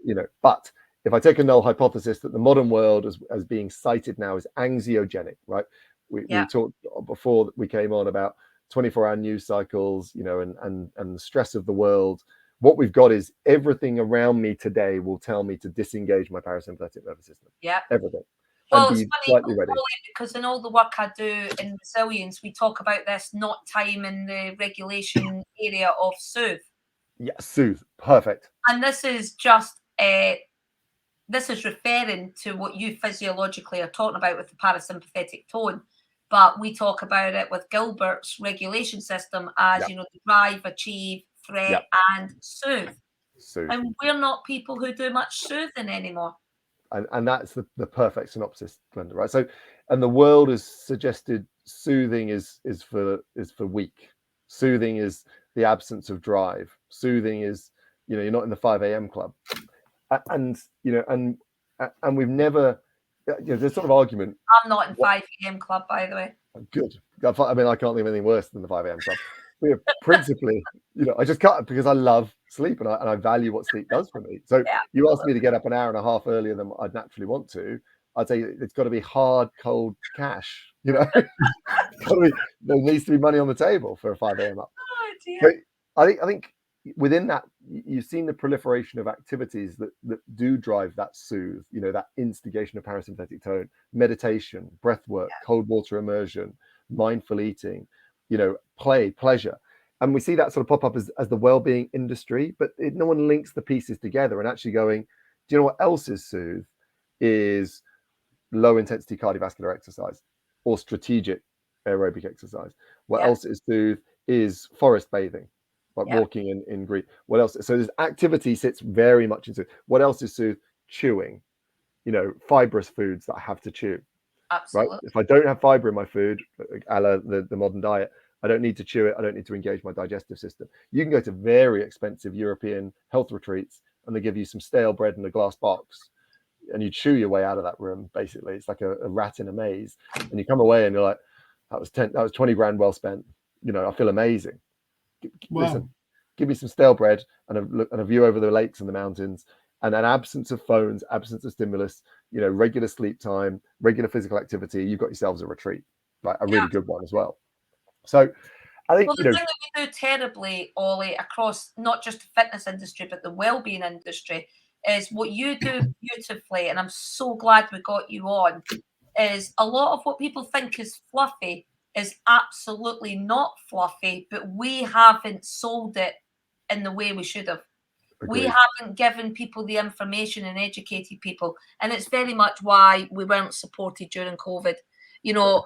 But if I take a null hypothesis that the modern world as being cited now as anxiogenic, right? We talked before we came on about 24-hour news cycles, you know, and the stress of the world. What we've got is everything around me today will tell me to disengage my parasympathetic nervous system. Yeah. Everything. Well, and it's be funny, slightly ready. because in all the work I do in resilience, we talk about this not time in the regulation area of soothe. Yeah, soothe. Perfect. And this is just this is referring to what you physiologically are talking about with the parasympathetic tone. But we talk about it with Gilbert's regulation system as, you know, the drive, achieve, threat, and soothe. And we're not people who do much soothing anymore. And that's the perfect synopsis, Glenda, right? So, and the world has suggested soothing is for weak. Soothing is the absence of drive. Soothing is, you know, you're not in the 5 a.m. club. And you know, and we've never, you know, there's sort of argument. I'm not in 5 a.m. club, by the way. Good. I mean, I can't think of anything worse than the 5 a.m. club. But principally, you know, I just can't, because I love sleep and I value what sleep does for me. So you asked me to get up an hour and a half earlier than I'd naturally want to. I'd say it's got to be hard, cold cash. You know, there needs to be money on the table for a 5 a.m. up. Oh, dear. But I think within that, you've seen the proliferation of activities that do drive that soothe, you know, that instigation of parasympathetic tone, meditation, breath work, cold water immersion, mindful eating, you know, play, pleasure. And we see that sort of pop up as the well-being industry, but no one links the pieces together and actually going, do you know what else is soothe? Is low intensity cardiovascular exercise or strategic aerobic exercise. What else is soothe is forest bathing, like walking in green. What else? So this activity sits very much into what else is soothe? Chewing, you know, fibrous foods that I have to chew. Absolutely. Right? If I don't have fiber in my food, a la the modern diet, I don't need to chew it. I don't need to engage my digestive system. You can go to very expensive European health retreats and they give you some stale bread in a glass box and you chew your way out of that room. Basically, it's like a rat in a maze. And you come away and you're like, that was 20 grand well spent. You know, I feel amazing. Wow. Listen, give me some stale bread and a view over the lakes and the mountains and an absence of phones, absence of stimulus, you know, regular sleep time, regular physical activity. You've got yourselves a retreat, right? A really good one as well. So I think, the thing that we do terribly, Ollie, across not just the fitness industry, but the well-being industry, is what you do beautifully, and I'm so glad we got you on, is a lot of what people think is fluffy is absolutely not fluffy, but we haven't sold it in the way we should have. Agreed. We haven't given people the information and educated people. And it's very much why we weren't supported during COVID. You know,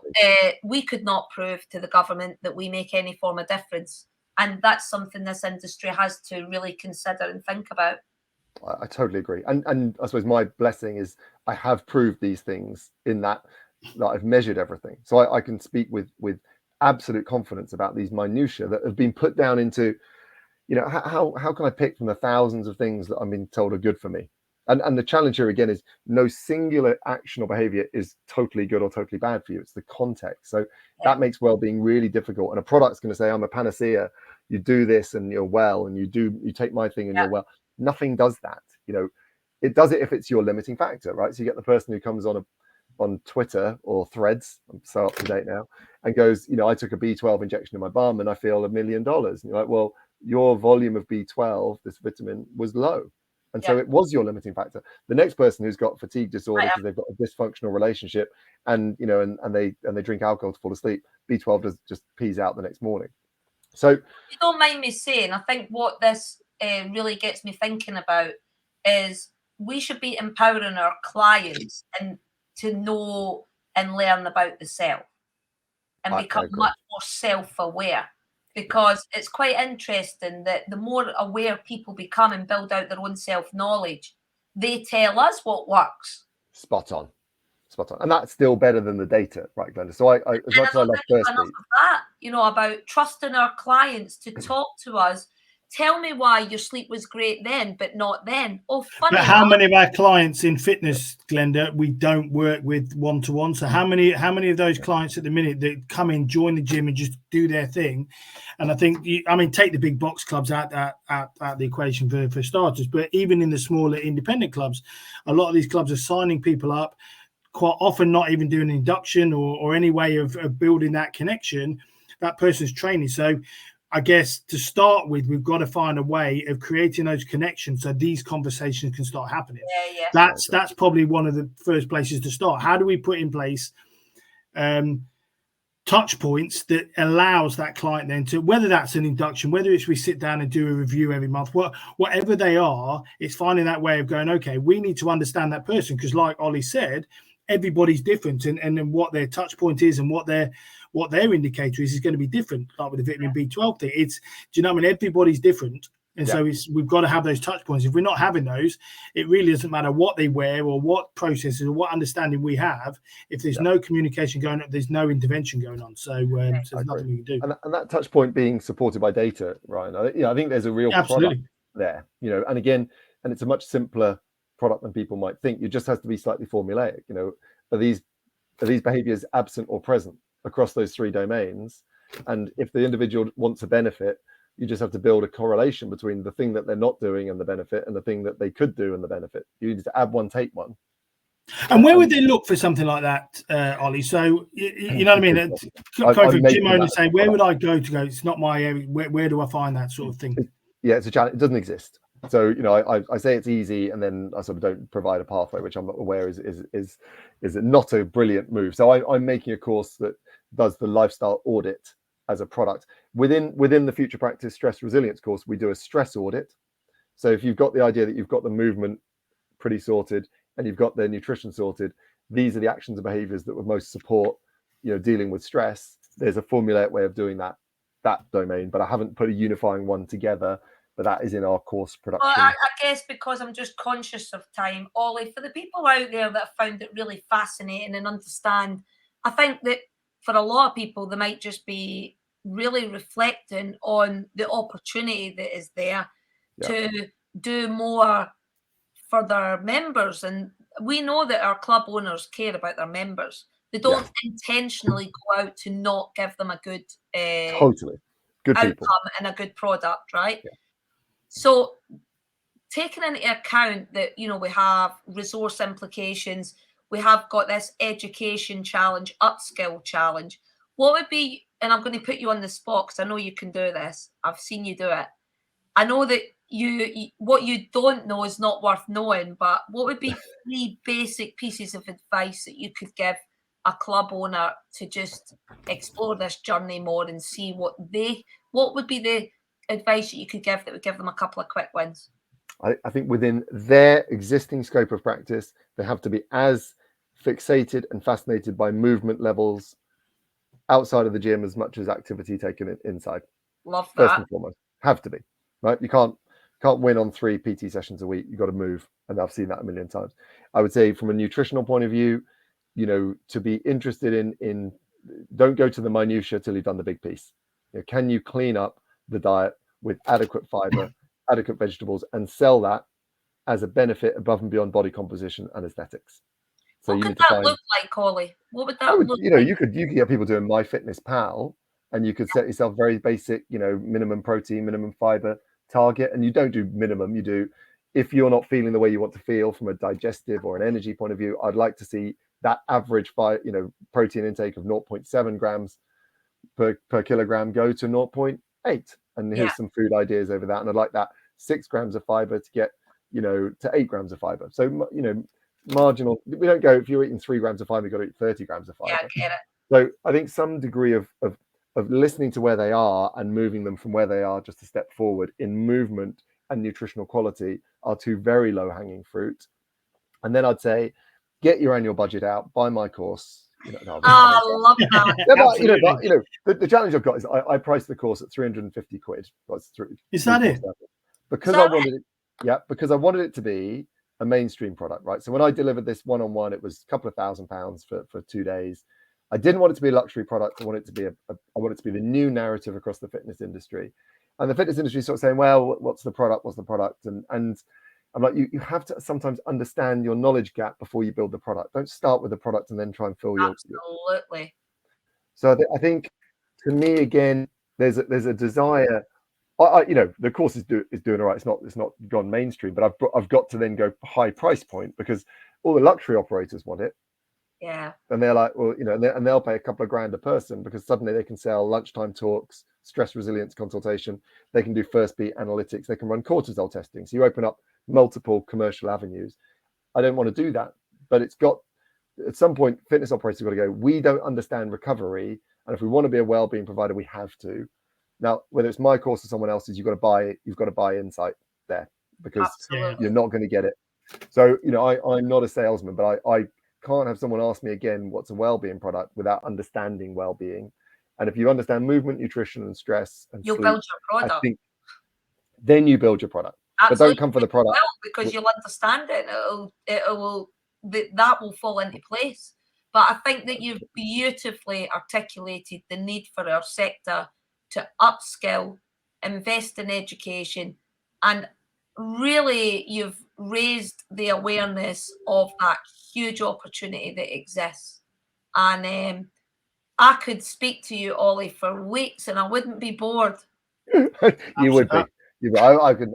we could not prove to the government that we make any form of difference. And that's something this industry has to really consider and think about. I totally agree. And I suppose my blessing is I have proved these things in that I've measured everything. So I can speak with absolute confidence about these minutiae that have been put down into, you know, how can I pick from the thousands of things that I'm being told are good for me? And the challenge here again is no singular action or behavior is totally good or totally bad for you. It's the context. So that makes well-being really difficult. And a product's going to say, I'm a panacea. You do this and you're well, and you take my thing and you're well. Nothing does that. You know, it does it if it's your limiting factor, right? So you get the person who comes on Twitter or Threads, I'm so up to date now, and goes, you know, I took a B12 injection in my bum and I feel $1 million. And you're like, well, your volume of B12, this vitamin, was low. And so it was your limiting factor. The next person who's got fatigue disorder because they've got a dysfunctional relationship and, you know, and they drink alcohol to fall asleep, B12 just pees out the next morning. So you don't mind me saying, I think what this really gets me thinking about is we should be empowering our clients and to know and learn about the self and become much more self-aware. Because it's quite interesting that the more aware people become and build out their own self-knowledge, they tell us what works. Spot on. And that's still better than the data, right, Glenda? So I as much as I love First Beat, that, you know, about trusting our clients to talk to us. Tell me why your sleep was great then, but not then. Oh, funny. But how many of our clients in fitness, Glenda, we don't work with one-to-one? So how many of those clients at the minute that come in, join the gym and just do their thing? And I think, take the big box clubs out the equation for starters, but even in the smaller independent clubs, a lot of these clubs are signing people up, quite often not even doing an induction or any way of building that connection. that person's training. So I guess to start with, we've got to find a way of creating those connections so these conversations can start happening. That's probably one of the first places to start. How do we put in place touch points that allows that client then to, whether that's an induction, whether it's we sit down and do a review every month, whatever they are, it's finding that way of going, okay, we need to understand that person, because like Ollie said, everybody's different, and then what their touch point is and what their indicator is going to be different. Like with the vitamin B12 thing, do you know what I mean? Everybody's different. And so we've got to have those touch points. If we're not having those, it really doesn't matter what they wear or what processes or what understanding we have. If there's no communication going on, there's no intervention going on. So there's nothing we can do. And that touch point being supported by data, Ryan, I think there's a real product there, and again, and it's a much simpler product than people might think. It just has to be slightly formulaic. Are these behaviors absent or present across those three domains? And if the individual wants a benefit, you just have to build a correlation between the thing that they're not doing and the benefit, and the thing that they could do and the benefit. You need to add one, take one. And where would they look for something like that, Ollie? So you know what I mean? Going for gym owner saying, where would I go? It's not my area. Where do I find that sort of thing? It's a challenge. It doesn't exist. So I say it's easy, and then I sort of don't provide a pathway, which I'm aware is not a brilliant move. So I'm making a course that does the lifestyle audit as a product within the Future Practice Stress Resilience course. We do a stress audit. So if you've got the idea that you've got the movement pretty sorted and you've got the nutrition sorted, these are the actions and behaviors that would most support dealing with stress. There's a formulaic way of doing that domain, but I haven't put a unifying one together. But that is in our course production. Well, I guess because I'm just conscious of time, Ollie, for the people out there that found it really fascinating and understand, I think that for a lot of people, they might just be really reflecting on the opportunity that is there to do more for their members. And we know that our club owners care about their members. They don't intentionally go out to not give them a good good outcome people and a good product, right? Yeah. So taking into account that, we have resource implications, we have got this education challenge, upskill challenge, what would be, and I'm going to put you on the spot because I know you can do this. I've seen you do it. I know that you what you don't know is not worth knowing, but what would be 3 basic pieces of advice that you could give a club owner to just explore this journey more and see what would be the advice that you could give that would give them a couple of quick wins? I think within their existing scope of practice, they have to be as fixated and fascinated by movement levels outside of the gym as much as activity taken inside. Love that. First and foremost, have to be, right? You can't win on 3 PT sessions a week. You've got to move, and I've seen that a million times. I would say from a nutritional point of view, to be interested in don't go to the minutiae till you've done the big piece. Can you clean up the diet with adequate fiber, adequate vegetables, and sell that as a benefit above and beyond body composition and aesthetics? So what could that look like, Ollie? What would that look like? You could get people doing MyFitnessPal, and you could set yourself very basic, minimum protein, minimum fiber target, and you don't do minimum. You do, if you're not feeling the way you want to feel from a digestive or an energy point of view, I'd like to see that average protein intake of 0.7 grams per kilogram go to 0.8, and here's some food ideas over that, and I'd like that 6 grams of fiber to get to 8 grams of fiber. So marginal. We don't go, if you're eating 3 grams of fiber, you've got to eat 30 grams of fiber. Yeah, I get it. So I think some degree of listening to where they are and moving them from where they are just a step forward in movement and nutritional quality are 2 very low hanging fruit. And then I'd say, get your annual budget out, buy my course. I love that. But, the challenge I've got is I priced the course at 350 quid. Is that it? Because I wanted it. Yeah, because I wanted it to be a mainstream product, right? So when I delivered this one-on-one, it was a couple of £1,000s for 2 days. I didn't want it to be a luxury product. I want it to be I want it to be the new narrative across the fitness industry. And the fitness industry is sort of saying, well, what's the product? What's the product? And I'm like, you have to sometimes understand your knowledge gap before you build the product. Don't start with the product and then try and fill your. Absolutely. So I think, to me, again, there's a desire. The course is doing all right. It's not gone mainstream, but I've got to then go high price point because all the luxury operators want it. Yeah. And they're like, well, and they'll pay a couple of grand a person because suddenly they can sell lunchtime talks, stress resilience consultation. They can do first beat analytics. They can run cortisol testing. So you open up multiple commercial avenues. I don't want to do that, but it's got, at some point, fitness operators have got to go, we don't understand recovery. And if we want to be a wellbeing provider, we have to. Now, whether it's my course or someone else's, you've got to buy insight there because Absolutely. you're not going to get it. So, I'm not a salesman, but I can't have someone ask me again, what's a wellbeing product without understanding wellbeing. And if you understand movement, nutrition, and stress and You'll sleep, build your product. I think then you build your product. Absolutely. But don't come for the product. Well, because you'll understand it. That will fall into place. But I think that you've beautifully articulated the need for our sector to upskill, invest in education, and really you've raised the awareness of that huge opportunity that exists. And I could speak to you, Ollie, for weeks and I wouldn't be bored. You would be. I could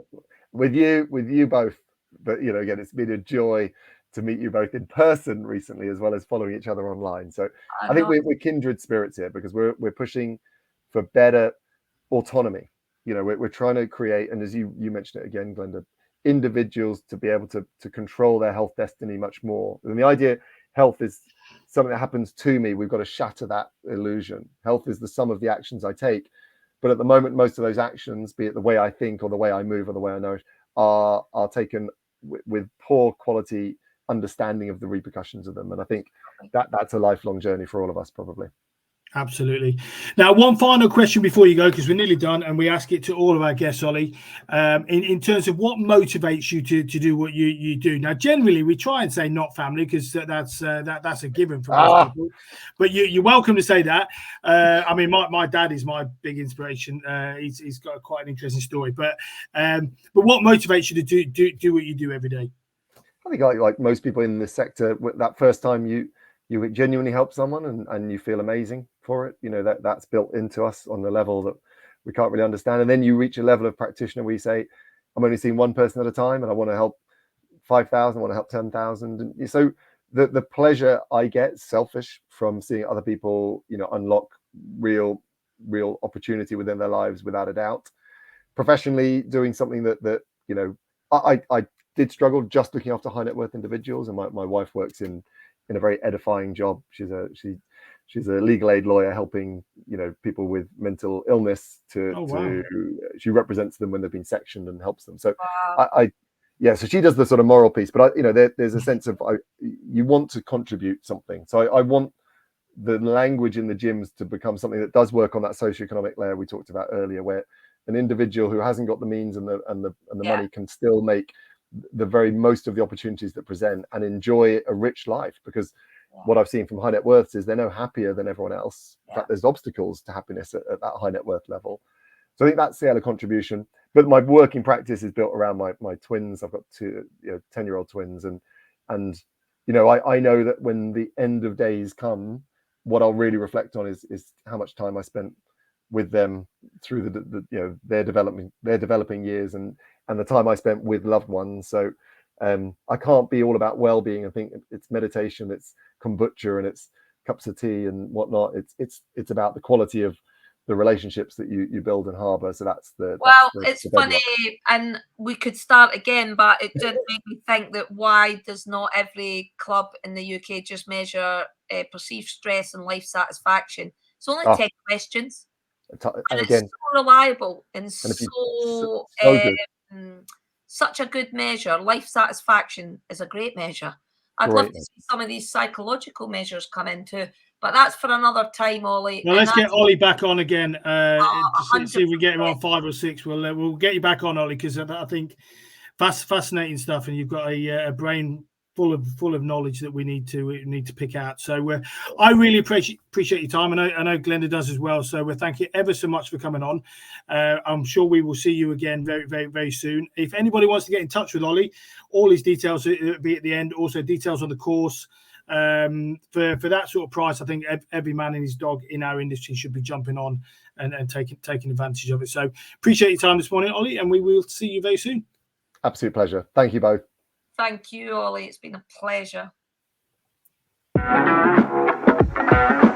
with you both. But again, it's been a joy to meet you both in person recently, as well as following each other online. So I think we're kindred spirits here because we're pushing for better autonomy. We're trying to create, and as you mentioned it again, Glenda, individuals to be able to control their health destiny much more. And the idea health is something that happens to me. We've got to shatter that illusion. Health is the sum of the actions I take. But at the moment, most of those actions, be it the way I think or the way I move or the way I nourish, are taken with poor quality understanding of the repercussions of them. And I think that's a lifelong journey for all of us, probably. Absolutely. Now, one final question before you go, because we're nearly done, and we ask it to all of our guests, Ollie, in terms of what motivates you to do what you do. Now, generally, we try and say not family, because that's a given for most people. But you're welcome to say that. I mean, my dad is my big inspiration. He's got quite an interesting story. But what motivates you to do what you do every day? I think like most people in this sector, that first time you genuinely help someone and you feel amazing for it, that's built into us on the level that we can't really understand. And then you reach a level of practitioner where you say, I'm only seeing one person at a time and I want to help 5,000, I want to help 10,000. And so the pleasure I get, selfish, from seeing other people, unlock real opportunity within their lives, without a doubt. Professionally, doing something that I did struggle just looking after high net worth individuals, and my wife works in a very edifying job. She's a legal aid lawyer helping people with mental illness she represents them when they've been sectioned and helps them. So so she does the sort of moral piece, but there's a sense of you want to contribute something. So I want the language in the gyms to become something that does work on that socioeconomic layer we talked about earlier, where an individual who hasn't got the means and the money can still make the very most of the opportunities that present and enjoy a rich life. Because what I've seen from high net worths is they're no happier than everyone else. In fact, there's obstacles to happiness at that high net worth level. So I think that's the other contribution. But my working practice is built around my twins. I've got two 10-year-old twins, and I know that when the end of days come, what I'll really reflect on is how much time I spent with them through their developing years and the time I spent with loved ones. So I can't be all about well-being. I think it's meditation, it's kombucha, and it's cups of tea and whatnot. It's about the quality of the relationships that you build and harbor. So it's funny, and we could start again, but it did make me think that why does not every club in the UK just measure perceived stress and life satisfaction? It's only 10 questions. And it's so reliable and so good. Such a good measure. Life satisfaction is a great measure. I'd love to see some of these psychological measures come into, but that's for another time, Ollie. Well, let's get Ollie back on again. See if we get him on 5 or 6. We'll get you back on, Ollie, because I think fascinating stuff, and you've got a brain full of knowledge that we need to pick out. So I really appreciate your time. I know Glenda does as well. So thank you ever so much for coming on. I'm sure we will see you again very, very, very soon. If anybody wants to get in touch with Ollie, all his details will be at the end. Also details on the course. For that sort of price, I think every man and his dog in our industry should be jumping on and taking advantage of it. So appreciate your time this morning, Ollie, and we will see you very soon. Absolute pleasure. Thank you both. Thank you, Ollie. It's been a pleasure. Bye.